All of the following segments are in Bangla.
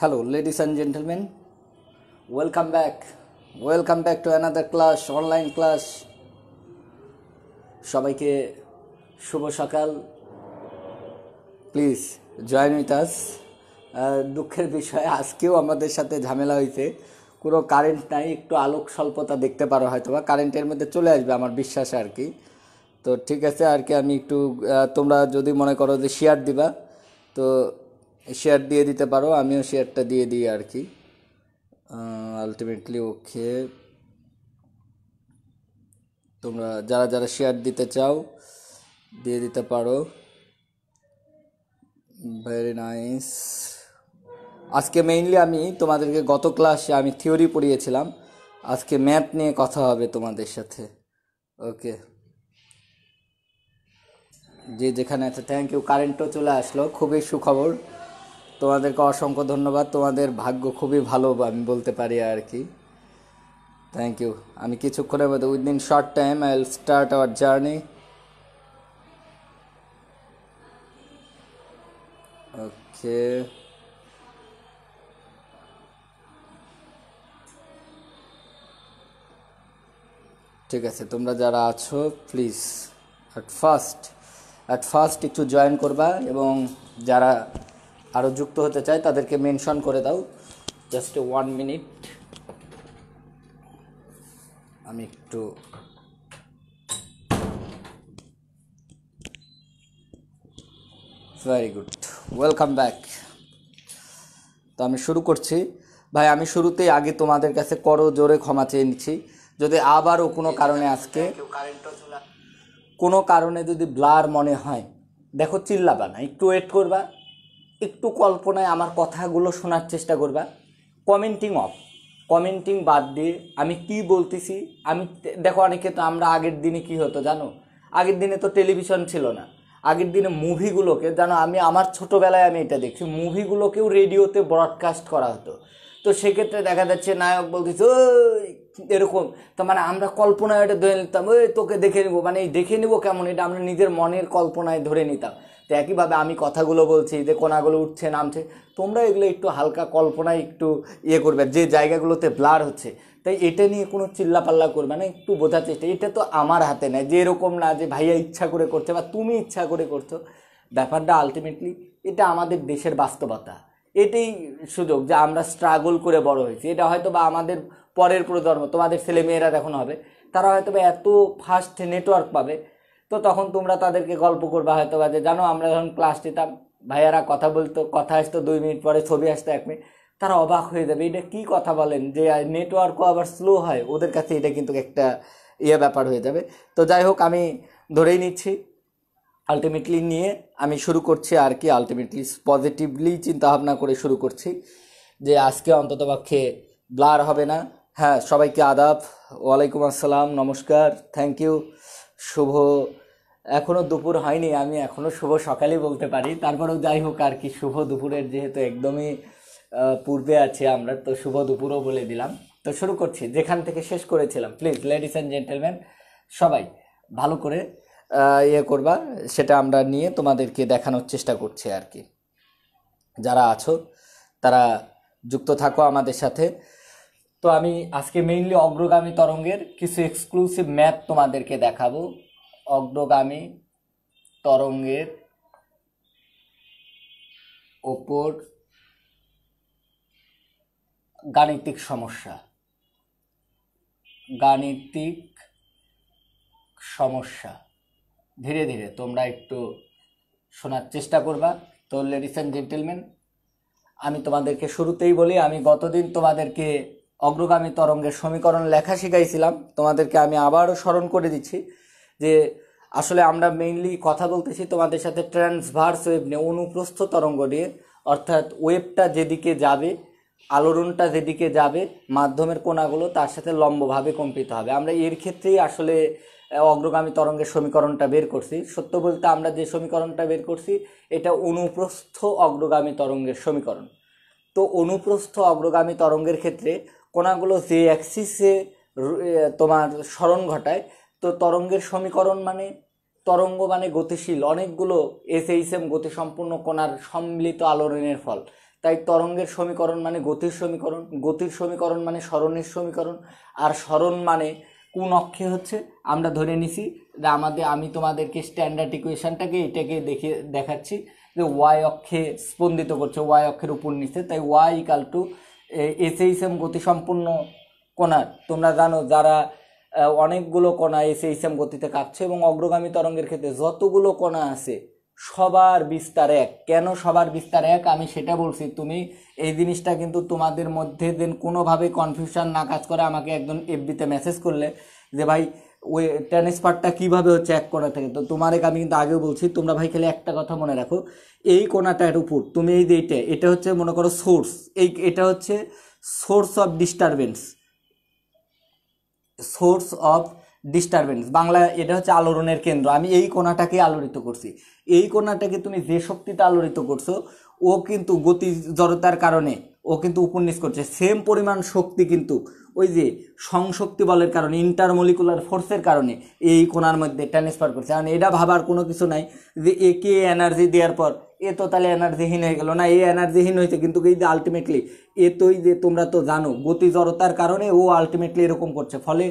Hello, ladies and gentlemen. Welcome back. Welcome back to another class, online class. সবাইকে শুভ সকাল। Please join with us. দুঃখের বিষয় আজকেও আমাদের সাথে ঝামেলা হয়েছে, কোনো কারেন্ট নাই, একটু আলোক স্বল্পতা দেখতে পারো হয়তো বা কারেন্টের মধ্যে চলে আসবে আমার বিশ্বাসে আর কি। তো ঠিক আছে আর কি, আমি একটু তোমরা যদি মনে করো যে শেয়ার দিবা তো শেয়ার দিয়ে দিতে পারো, আমিও শেয়ারটা দিয়ে দিই আর কি। আলটিমেটলি ওকে, তোমরা যারা যারা শেয়ার দিতে চাও দিয়ে দিতে পারো। Very nice. আজকে মেইনলি আমি তোমাদেরকে গত ক্লাসে আমি থিওরি পড়িয়েছিলাম, আজকে ম্যাথ নিয়ে কথা হবে তোমাদের সাথে। ওকে, যে যেখানে আছে থ্যাংক ইউ। কারেন্টও চলে আসলো, খুবই সুখবর, তোমাদেরকে অসংখ্য ধন্যবাদ। তোমাদের ভাগ্য খুবই ভালো আমি বলতে পারি আর কি। Thank you. আমি কিছুক্ষণের মধ্যে within short time I will start our journey. Okay, ঠিক আছে, তোমরা যারা আছো প্লিজ অ্যাট ফার্স্ট একটু জয়েন করবা, এবং যারা আরও যুক্ত হতে চায় তাদেরকে মেনশন করে দাও। জাস্ট 1 মিনিট, আমি একটু ভেরি গুড, ওয়েলকাম ব্যাক। তো আমি শুরু করছি ভাই। আমি শুরুতেই আগে তোমাদের কাছে করো জোরে ক্ষমা চেয়ে নিচ্ছি যদি আবারও কোনো কারণে আজকে কোনো কারণে যদি ব্লার মনে হয়। দেখো, চিল্লাবা না, একটু ওয়েট করবা, একটু কল্পনায় আমার কথাগুলো শোনার চেষ্টা করবা। কমেন্টিং বাদ দিয়ে আমি কি বলতেছি, আমি দেখো অনেকে তো আমরা আগের দিনে কি হতো জানো, আগের দিনে তো টেলিভিশন ছিল না, আগের দিনে মুভিগুলোকে জানো, আমি আমার ছোটোবেলায় আমি এটা দেখছি, মুভিগুলোকেও রেডিওতে ব্রডকাস্ট করা হতো। তো সেক্ষেত্রে দেখা যাচ্ছে নায়ক বলতেছে ওই এরকম, তো মানে আমরা কল্পনায় এটা ধরে নিতাম, ওই তোকে দেখে নেবো, মানে এই দেখে নেবো কেমন, এটা আমরা নিজের মনের কল্পনায় ধরে নিতাম। তো একইভাবে আমি কথাগুলো বলছি যে কোনাগুলো উঠছে নামছে, তোমরা এগুলো একটু হালকা কল্পনায় একটু করবে, যে জায়গাগুলোতে ব্লার হচ্ছে। তাই এটা নিয়ে কোনো চিল্লাপাল্লা করবে না, একটু বোঝার চেষ্টা। এটা তো আমার হাতে নেই, যে এরকম না যে ভাইয়া ইচ্ছা করে করছে বা তুমি ইচ্ছা করে করছো। ব্যাপারটা আলটিমেটলি এটা আমাদের দেশের বাস্তবতা, এটাই সুযোগ যে আমরা স্ট্রাগল করে বড় হয়েছি। এটা হয়তো বা আমাদের পরের প্রজন্ম, তোমাদের ছেলে মেয়েরা যখন হবে, তারা হয়তো বা এত ফাস্ট নেটওয়ার্ক পাবে, তো তখন তোমরা তাদেরকে গল্প করবা হয়তো বা যে জানো আমরা যখন ক্লাস নিতাম, ভাইয়ারা কথা বলতো, কথা আসতো 2 মিনিট পরে, ছবি আসতো 1 মিনিট, তারা অবাক হয়ে যাবে, এটা কি কথা বলেন, যে নেটওয়ার্কও আবার স্লো হয় ওদের কাছে, এটা কিন্তু একটা ব্যাপার হয়ে যাবে। তো যাই হোক, আমি ধরেই নিচ্ছি আলটিমেটলি নিয়ে আমি শুরু করছি আর কি। আলটিমেটলি পজিটিভলি চিন্তাভাবনা করে শুরু করছি যে আজকে অন্ততপক্ষে ব্লার হবে না। হ্যাঁ, সবাইকে আদাব, ওয়ালাইকুম আসসালাম, নমস্কার, থ্যাংক ইউ। শুভ, এখনও দুপুর হয়নি, আমি এখনও শুভ সকালই বলতে পারি, তারপরেও যাই হোক আর কি, শুভ দুপুরের যেহেতু একদমই পূর্বে আছি আমরা, তো শুভ দুপুরও বলে দিলাম। তো শুরু করছি যেখান থেকে শেষ করেছিলাম। প্লিজ লেডিস অ্যান্ড জেন্টেলম্যান, সবাই ভালো করে করবা, সেটা আমরা নিয়ে তোমাদেরকে দেখানোর চেষ্টা করছি আর কি। যারা আছো তারা যুক্ত থাকো আমাদের সাথে। তো আমি আজকে মেইনলি অগ্রগামী তরঙ্গের কিছু এক্সক্লুসিভ ম্যাথ তোমাদেরকে দেখাবো। অগ্রগামী তরঙ্গের ওপর গাণিতিক সমস্যা ধীরে ধীরে তোমরা একটু শোনার চেষ্টা করবা। তো লেডিস অ্যান্ড জেন্টেলম্যান, আমি তোমাদেরকে শুরুতেই বলি, আমি গতদিন তোমাদেরকে অগ্রগামী তরঙ্গের সমীকরণ লেখা শিখাইছিলাম, তোমাদেরকে আমি আবারও স্মরণ করে দিচ্ছি যে আসলে আমরা মেইনলি কথা বলতেছি তোমাদের সাথে ট্রান্সভার্স ওয়েভ নিয়ে, অনুপ্রস্থ তরঙ্গ নিয়ে, অর্থাৎ ওয়েভটা যেদিকে যাবে, আলোড়নটা যেদিকে যাবে, মাধ্যমের কোণাগুলো তার সাথে লম্বভাবে কম্পিত হবে। আমরা এর ক্ষেত্রেই আসলে অগ্রগামী তরঙ্গের সমীকরণটা বের করছি। সত্য বলতে আমরা যে সমীকরণটা বের করছি এটা অনুপ্রস্থ অগ্রগামী তরঙ্গের সমীকরণ। তো অনুপ্রস্থ অগ্রগামী তরঙ্গের ক্ষেত্রে কোণাগুলো যে অ্যাক্সিসে তোমার স্মরণ ঘটায়, তো তরঙ্গের সমীকরণ মানে, তরঙ্গ মানে গতিশীল অনেকগুলো এসএইচএম গতিসম্পন্ন কোণার সম্মিলিত আলোড়নের ফল। তাই তরঙ্গের সমীকরণ মানে গতির সমীকরণ, গতির সমীকরণ মানে সরণের সমীকরণ, আর সরণ মানে কোন অক্ষে হচ্ছে আমরা ধরে নিছি যে আমি তোমাদেরকে স্ট্যান্ডার্ড ইকুয়েশনটাকে এটাকে দেখাচ্ছি যে ওয়াই অক্ষে স্পন্দিত করছে, ওয়াই অক্ষের উপর নিচে, তাই ওয়াই ইকাল টু এসএইচএম গতিসম্পন্ন কণার, তোমরা জানো যারা অনেকগুলো কণা এসএইচএম গতিতে কাঁপছে এবং অগ্রগামী তরঙ্গের ক্ষেত্রে যতগুলো কণা আছে সবার বিস্তার এক। কেন সবার বিস্তার এক আমি সেটা বলছি, তুমি এই জিনিসটা কিন্তু তোমাদের মধ্যে দেন কোনোভাবে কনফিউশন না কাজ করে আমাকে একজন এফবিতে মেসেজ করলে যে ভাই ওই ট্রান্সফারটা কীভাবে হচ্ছে এক কোণা থেকে, তো তোমার আমি কিন্তু আগেও বলছি, তোমরা ভাই খেলে একটা কথা মনে রাখো, এই কোণাটার উপর তুমি এই যে এটা হচ্ছে মনে করো সোর্স, এটা হচ্ছে source of disturbance, source of disturbance Bangla এটা হচ্ছে আলোড়নের কেন্দ্র। আমি এই কোণাটাকে আলোড়িত করছি, এই কোণাটাকে তুমি যে শক্তিতে আলোড়িত করছো ও কিন্তু গতি জড়তার কারণে ও কিন্তু উপর নিচ করছে, সেম পরিমাণ শক্তি কিন্তু ওই যে সংশক্তি বলের কারণে ইন্টারমলিকুলার ফোর্সের কারণে এই কোণার মধ্যে ট্রান্সফার করছে। কারণ এটা ভাবার কোনো কিছু নাই যে একে এনার্জি দেওয়ার পর এ তো তাহলে এনার্জিহীন হয়ে গেল না, এই এনার্জিহীন হয়েছে কিন্তু এই যে আলটিমেটলি এ তো এই যে তোমরা তো জানো গতি জড়তার কারণে ও আলটিমেটলি এরকম করছে, ফলে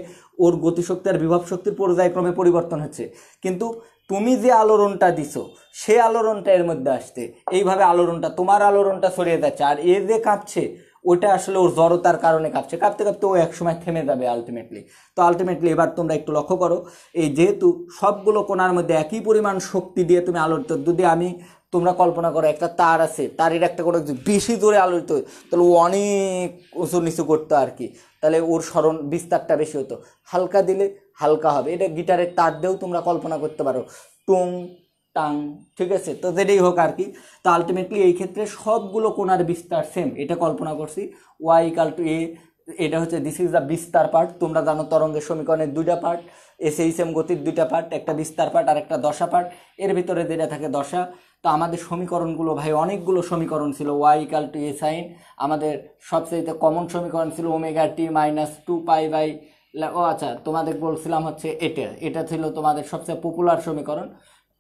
ওর গতিশক্তি আর বিভব শক্তির পর্যায়ক্রমে পরিবর্তন হচ্ছে। কিন্তু তুমি যে আলোড়নটা দিছো সে আলোড়নটা এর মধ্যে আসছে, এইভাবে আলোড়নটা তোমার আলোড়নটা ছড়িয়ে যাচ্ছে, আর এ যে কাঁপছে ওটা আসলে ওর জড়তার কারণে কাঁপছে, কাঁপতে কাঁপতে ও একসময় থেমে যাবে আলটিমেটলি। তো আলটিমেটলি এবার তোমরা একটু লক্ষ্য করো, এই যেহেতু সবগুলো কোণার মধ্যে একই পরিমাণ শক্তি দিয়ে তুমি আলোড়িত, যদি আমি তোমরা কল্পনা করো একটা তার আছে, তারের একটা করে বেশি জোরে আলোড়িত তাহলে ও অনেক উঁচু নিচু করতো আর কি, তাহলে ওর স্মরণ বিস্তারটা বেশি হতো, হালকা দিলে হালকা হবে। এটা গিটারের তার দিয়েও তোমরা কল্পনা করতে পারো, টুং টাং, ঠিক আছে, তো যেটাই হোক আর কি। তো আলটিমেটলি এই ক্ষেত্রে সবগুলো কোণার বিস্তার সেম, এটা কল্পনা করছি ওয়াই ইকাল টু এ, এটা হচ্ছে দিস ইজ দ্য বিস্তার পার্ট। তোমরা জানো তরঙ্গের সমীকরণের দুইটা পার্ট, এসএইচএম গতির দুইটা পার্ট, একটা বিস্তার পার্ট আর একটা দশা পার্ট, এর ভিতরে যেটা থাকে দশা। তো আমাদের সমীকরণগুলো ভাই অনেকগুলো সমীকরণ ছিল, y equal to a sine, আমাদের সবচেয়ে কমন সমীকরণ ছিল omega t minus 2 pi by, ও আচ্ছা তোমাদের বলছিলাম হচ্ছে এটা ছিল তোমাদের সবচেয়ে পপুলার সমীকরণ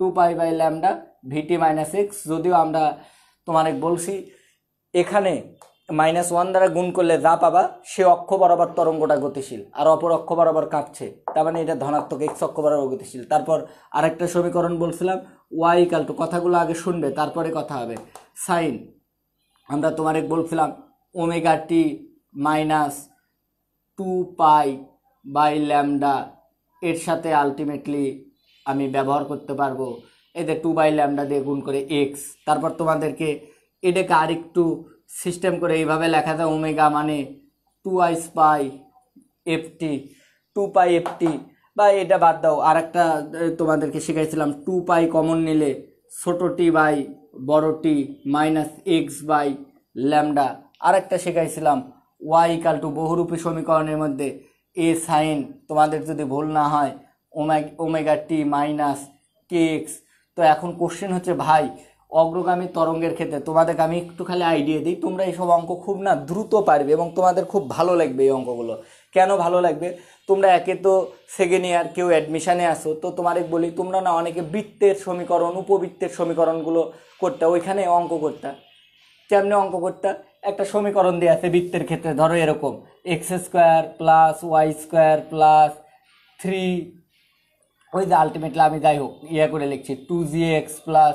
2 pi by lambda v t minus x. যদিও আমরা তোমাদের বলছি এখানে -1 দ্বারা গুণ করলে যা পাবা সে অক্ষ বরাবর তরঙ্গটা গতিশীল আর অপর অক্ষ বরাবর কাঁপছে, তার মানে এটা ধনাত্মক, এক্স অক্ষ বরাবর গতিশীল। তারপর আরেকটা সমীকরণ বলছিলাম ওয়াই ইকাল টু, কথাগুলো আগে শুনবে তারপরে কথা হবে, সাইন আমরা তোমাদের বলছিলাম omega t minus 2 pi by lambda, এর সাথে আলটিমেটলি আমি ব্যবহার করতে পারবো এতে 2/λ দিয়ে গুণ করে এক্স। তারপর তোমাদেরকে এটাকে আরেকটু সিস্টেম করে এইভাবে লেখা যায় ওমেগা মানে 2i পাই এফটি, 2 পাই এফটি, বা এটা বাদ দাও আরেকটা তোমাদেরকে শিখাইছিলাম 2 পাই কমন নিলে ছোটো টি বাই বড় টি মাইনাস এক্স বাই ল্যামডা। আরেকটা শিখাইছিলাম ওয়াই ইকাল টু বহুরূপী সমীকরণের মধ্যে এ সাইন, তোমাদের যদি ভুল না হয় omega t minus k x. তো এখন কোশ্চেন হচ্ছে ভাই অগ্রগামী তরঙ্গের ক্ষেত্রে তোমাদেরকে আমি একটু খালি আইডিয়া দিই, তোমরা এইসব অঙ্ক খুব না দ্রুত পারবে এবং তোমাদের খুব ভালো লাগবে এই অঙ্কগুলো। কেন ভালো লাগবে, তোমরা একে তো সেকেন্ড ইয়ার কেউ অ্যাডমিশানে আসো, তো তোমাদের বলি তোমরা না অনেকে বৃত্তের সমীকরণ উপবৃত্তের সমীকরণগুলো করতে, ওইখানে অঙ্ক করতে। কেমনে অঙ্ক করতে, একটা সমীকরণ দেওয়া আছে বৃত্তের ক্ষেত্রে, ধরো এরকম x² প্লাস y² প্লাস 3, ওই যে আলটিমেটলি আমি যাই হোক করে লিখছি 2gx plus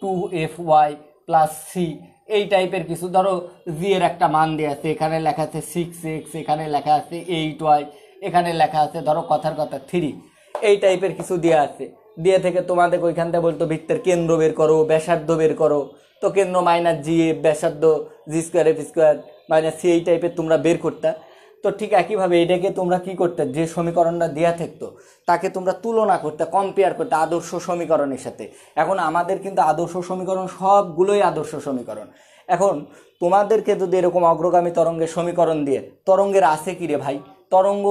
2fy plus c, এই টাইপের কিছু। ধরো জি এর একটা মান দেওয়া আছে, এখানে লেখা আছে 6x, এখানে লেখা আছে 8y, এখানে লেখা আছে ধরো কথার কথা 3, এই টাইপের কিছু দেওয়া আছে। দিয়ে থেকে তোমাদের ওইখান থেকে বলতো বৃত্তের কেন্দ্র বের করো, ব্যাসার্ধ বের করো, তো কেন্দ্র মাইনাস জি এফ, ব্যাসার্ধ g² f² মাইনাস সি, এই টাইপের তোমরা বের করতে। তো ঠিক একইভাবে এটাকে তোমরা কি করতে, যে সমীকরণটা দেওয়া থাকতো তাকে তোমরা তুলনা করতে, কম্পেয়ার করতে আদর্শ সমীকরণের সাথে। এখন আমাদের কিন্তু আদর্শ সমীকরণ সবগুলোই আদর্শ সমীকরণ। এখন তোমাদেরকে যদি এরকম অগ্রগামী তরঙ্গের সমীকরণ দিয়ে, তরঙ্গের আছে কি রে ভাই, তরঙ্গ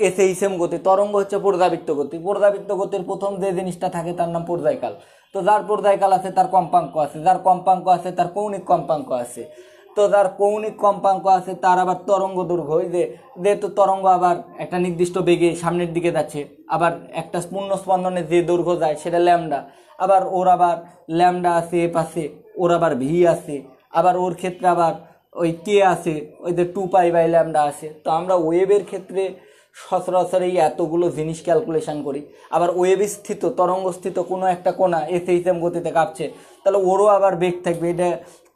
এসএইচএম গতি, তরঙ্গ হচ্ছে পর্যাবৃত্ত গতি, পর্যাবৃত্ত গতির প্রথম যে জিনিসটা থাকে তার নাম পর্যায়কাল। তো যার পর্যায়কাল আছে তার কম্পাঙ্ক আছে, যার কম্পাঙ্ক আছে তার কৌণিক কম্পাঙ্ক আছে, তো যার কৌণিক কম্পাঙ্ক আছে তার আবার তরঙ্গ দৈর্ঘ্য, ওই যেহেতু তরঙ্গ আবার একটা নির্দিষ্ট বেগে সামনের দিকে যাচ্ছে, আবার একটা পূর্ণ স্পন্দনের যে দৈর্ঘ্য যায় সেটা ল্যামডা, আবার ওর আবার ল্যামডা আছে এফ আছে, ওর আবার ভি আছে, আবার ওর ক্ষেত্রে আবার ওই কে আছে, ওই যে 2π/λ আছে। তো আমরা ওয়েভের ক্ষেত্রে সচরাচর এই এতগুলো জিনিস ক্যালকুলেশন করি। আবার ওয়েভ স্থিত তরঙ্গস্থিত কোনো একটা কোণা এসএইচএম গতিতে কাঁপছে, তাহলে ওরও আবার বেগ থাকবে। এটা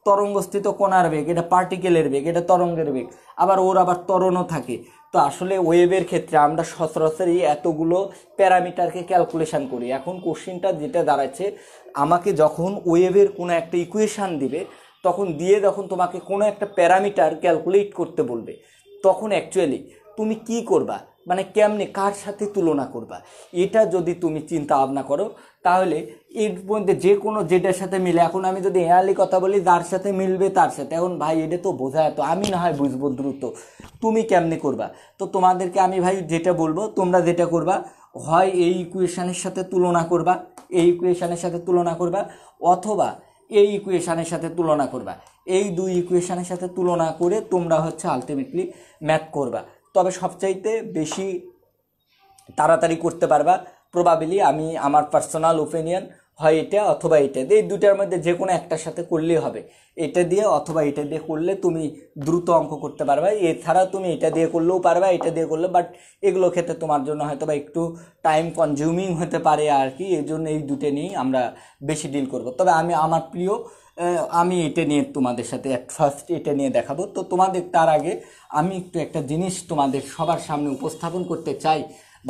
তরঙ্গস্থিত কোণার বেগ, এটা পার্টিকেলের বেগ, এটা তরঙ্গের বেগ, আবার ওর আবার ত্বরণও থাকে। তো আসলে ওয়েভের ক্ষেত্রে আমরা সচরাচর এই এতগুলো প্যারামিটারকে ক্যালকুলেশন করি। এখন কোশ্চিনটা যেটা দাঁড়াচ্ছে, আমাকে যখন ওয়েভের কোনো একটা ইকুয়েশান দিবে, তখন দিয়ে যখন তোমাকে কোনো একটা প্যারামিটার ক্যালকুলেট করতে বলবে, তখন অ্যাকচুয়ালি তুমি কি করবা, মানে কেমনে কার সাথে তুলনা করবা, এটা যদি তুমি চিন্তা ভাবনা করো, তাহলে এর মধ্যে যে কোনো যেটার সাথে মিলে, এখন আমি যদি এয়ারলি কথা বলি, যার সাথে মিলবে তার সাথে, এখন ভাই এটা তো বোঝা, তো আমি না হয় বুঝবো দ্রুত, তুমি কেমনে করবা। তো তোমাদেরকে আমি ভাই যেটা বলবো, তোমরা যেটা করবা, হয় এই ইকুয়েশানের সাথে তুলনা করবা, এই ইকুয়েশানের সাথে তুলনা করবা, অথবা এই ইকুয়েশানের সাথে তুলনা করবা। এই দুই ইকুয়েশানের সাথে তুলনা করে তোমরা হচ্ছে আলটিমেটলি ম্যাথ করবা। তবে সবচাইতে বেশি তাড়াতাড়ি করতে পারবা প্রবাবিলি, আমি আমার পার্সোনাল ওপিনিয়ন, হয় এটা অথবা এটা, এই দুটার মধ্যে যে কোনো একটার সাথে করলেই হবে। এটা দিয়ে অথবা এটা দিয়ে করলে তুমি দ্রুত অঙ্ক করতে পারবা। এছাড়া তুমি এটা দিয়ে করলেও পারবা, এটা দিয়ে করলে, বাট এগুলো ক্ষেত্রে তোমার জন্য হয়তো বা একটু টাইম কনজিউমিং হতে পারে আর কি। এই জন্য এই দুটো নিয়েই আমরা বেশি ডিল করব। তবে আমি আমার প্রিয়, আমি এটা নিয়ে তোমাদের সাথে ফার্স্ট এটা নিয়ে দেখাবো। তো তোমাদের তার আগে আমি একটু একটা জিনিস তোমাদের সবার সামনে উপস্থাপন করতে চাই,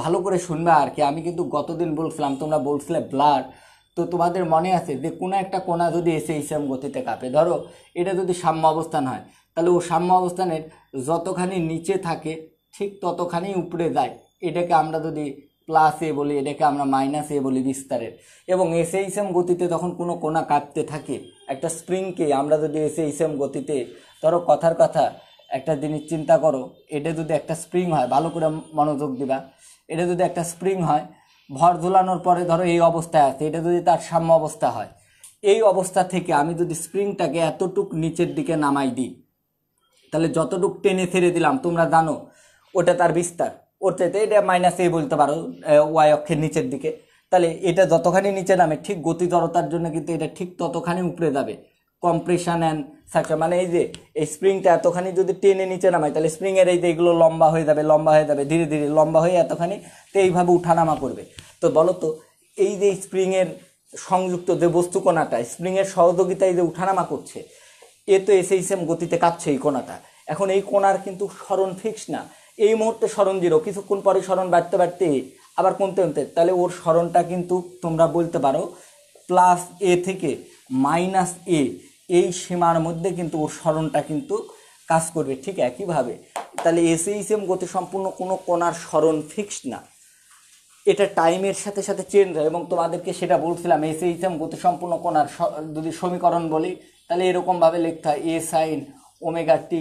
ভালো করে শুনবে আর কি। আমি কিন্তু গতদিন বলছিলাম, তোমরা বলছিলে ব্লার, তো তোমাদের মনে আছে যে কোনো একটা কোণা যদি এসএইচএম গতিতে কাঁপে, ধরো এটা যদি সাম্য অবস্থান হয়, তাহলে ও সাম্য অবস্থানের যতখানি নিচে থাকে ঠিক ততখানি উপরে যায়। এটাকে আমরা যদি +a বলি, এটাকে আমরা -a বলি বিস্তারের। এবং এসএইচএম গতিতে যখন কোনো কোণা কাঁপতে থাকে, একটা স্প্রিংকে আমরা যদি এসএইচএম গতিতে, ধরো কথার কথা একটা জিনিস চিন্তা করো, এটা যদি একটা স্প্রিং হয়, ভালো করে মনোযোগ দিবা, এটা যদি একটা স্প্রিং হয়, ভর ঝোলানোর পরে ধরো এই অবস্থায় আছে, এটা যদি তার সাম্য অবস্থা হয়, এই অবস্থা থেকে আমি যদি স্প্রিংটাকে এতটুক নিচের দিকে নামাই দিই, তাহলে যতটুক টেনে ছেড়ে দিলাম, তোমরা জানো ওটা তার বিস্তার, ওর চাইতে এটা -a বলতে পারো, ওয়াই অক্ষের নিচের দিকে। তাহলে এটা যতখানি নিচে নামে, ঠিক গতি জড়তার জন্য কিন্তু এটা ঠিক ততখানি উপরে যাবে। কম্প্রেশন অ্যান্ড সাকশন, মানে এই যে এই স্প্রিংটা এতখানি যদি টেনে নিচে নামায়, তাহলে স্প্রিংয়ের এই যে এগুলো লম্বা হয়ে যাবে, লম্বা হয়ে যাবে, ধীরে ধীরে লম্বা হয়ে এতখানি, তো এইভাবে উঠানামা করবে। তো বলো তো, এই যে স্প্রিংয়ের সংযুক্ত যে বস্তুকণাটা স্প্রিংয়ের সহযোগিতায় যে উঠানামা করছে, এ তো এসএইচএম গতিতে কাঁপছে এই কোণাটা। এখন এই কোণার কিন্তু সরণ ফিক্স না, এই মুহূর্তে সরণ 0, কিছুক্ষণ পরে সরণ বাড়তে বাড়তে আবার কমতে কমতে, তাহলে ওর সরণটা কিন্তু তোমরা বলতে পারো +a থেকে -a, এই সীমার মধ্যে কিন্তু ওর সরণটা কিন্তু কাজ করবে। ঠিক একইভাবে তাহলে এসএইচএম গতি সম্পূর্ণ কোনো কোণার সরণ ফিক্স না, এটা টাইমের সাথে সাথে চেঞ্জ হয়। এবং তোমাদেরকে সেটা বলছিলাম, এসএইচএম গতি সম্পূর্ণ কোণার যদি সমীকরণ বলি, তাহলে এরকমভাবে লিখতে হয় a sin ωt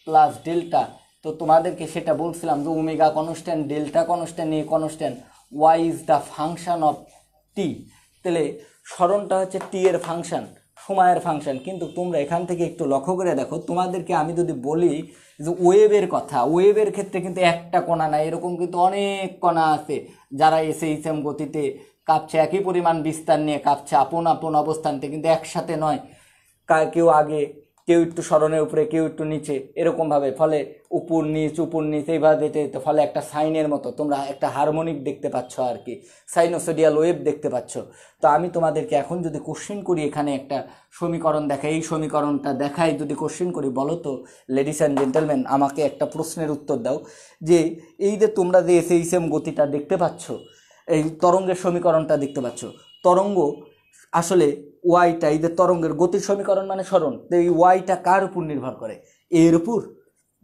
+ ডেল্টা। তো তোমাদেরকে সেটা বলছিলাম যে omega constant, delta constant, a constant, y is the function of t. তাহলে সরণটা হচ্ছে টি এর ফাংশন, সময়ের ফাংশন। কিন্তু তোমরা এখান থেকে একটু লক্ষ্য করে দেখো, তোমাদেরকে আমি যদি বলি যে ওয়েভের কথা, ওয়েভের ক্ষেত্রে কিন্তু একটা কণা না, এরকম কিন্তু অনেক কণা আছে যারা এসএইচএম গতিতে কাঁপছে, একই পরিমাণ বিস্তার নিয়ে কাঁপছে, আপন আপন অবস্থানতে, কিন্তু একসাথে নয়। কেউ আগে, কেউ একটু সরণের উপরে, কেউ একটু নিচে, এরকমভাবে, ফলে উপর নিচ এইভাবে যেতে যেতে ফলে একটা সাইনের মতো তোমরা একটা হারমোনিক দেখতে পাচ্ছ আর কি, সাইনোসোডিয়াল ওয়েভ দেখতে পাচ্ছ। তো আমি তোমাদেরকে এখন যদি কোশ্চেন করি, এখানে একটা সমীকরণ দেখাই, এই সমীকরণটা দেখাই যদি কোশ্চেন করি, বলো তো লেডিস অ্যান্ড জেন্টেলম্যান, আমাকে একটা প্রশ্নের উত্তর দাও, যে এই যে তোমরা যে এসএইচএম গতিটা দেখতে পাচ্ছ, এই তরঙ্গের সমীকরণটা দেখতে পাচ্ছ, তরঙ্গ আসলে ওয়াইটা, এই যে তরঙ্গের গতির সমীকরণ মানে সরণ, তো এই ওয়াইটা কার উপর নির্ভর করে? এর উপর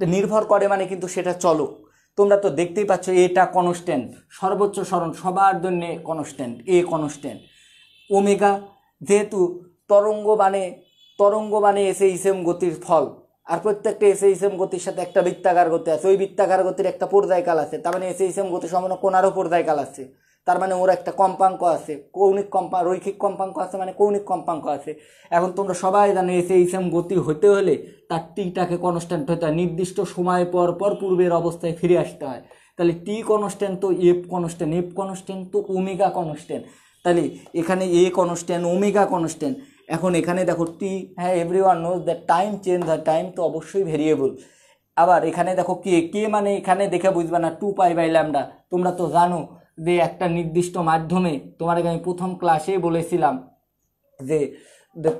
নির্ভর করে, মানে কিন্তু সেটা চলক। তোমরা তো দেখতেই পাচ্ছ, এটা কনস্ট্যান্ট, সর্বোচ্চ সরণ সবার জন্য কনস্ট্যান্ট, এ কনস্ট্যান্ট। ওমেগা যেহেতু তরঙ্গ মানে এসএইচএম গতির ফল, আর প্রত্যেকটা এসএইচএম গতির সাথে একটা বৃত্তাকার গতি আছে, ওই বৃত্তাকার গতির একটা পর্যায়কাল আছে, তার মানে এসএইচএম গতি সমান কোণারও পর্যায়কাল আছে, তার মানে ওর একটা কম্পাঙ্ক আছে, রৈখিক কম্পাঙ্ক আছে, মানে কৌণিক কম্পাঙ্ক আছে। এখন তোমরা সবাই জানো এসএইচএম গতি হতে হলে তার টিটাকে কনস্ট্যান্ট হতে হয়, নির্দিষ্ট সময় পর পর পূর্বের অবস্থায় ফিরে আসতে হয়। তাহলে টি কনস্ট্যান্ট তো এফ কনস্ট্যান্ট তো ওমেগা কনস্ট্যান্ট। তাহলে এখানে এ কনস্ট্যান্ট, ওমেগা কনস্ট্যান্ট, এখন এখানে দেখো টি, হ্যাঁ everyone knows that time change হয়, টাইম তো অবশ্যই ভেরিয়েবল। আবার এখানে দেখো কে, কে মানে এখানে দেখে বুঝবে না 2π/λ। তোমরা তো জানো যে একটা নির্দিষ্ট মাধ্যমে, তোমাকে আমি প্রথম ক্লাসেই বলেছিলাম যে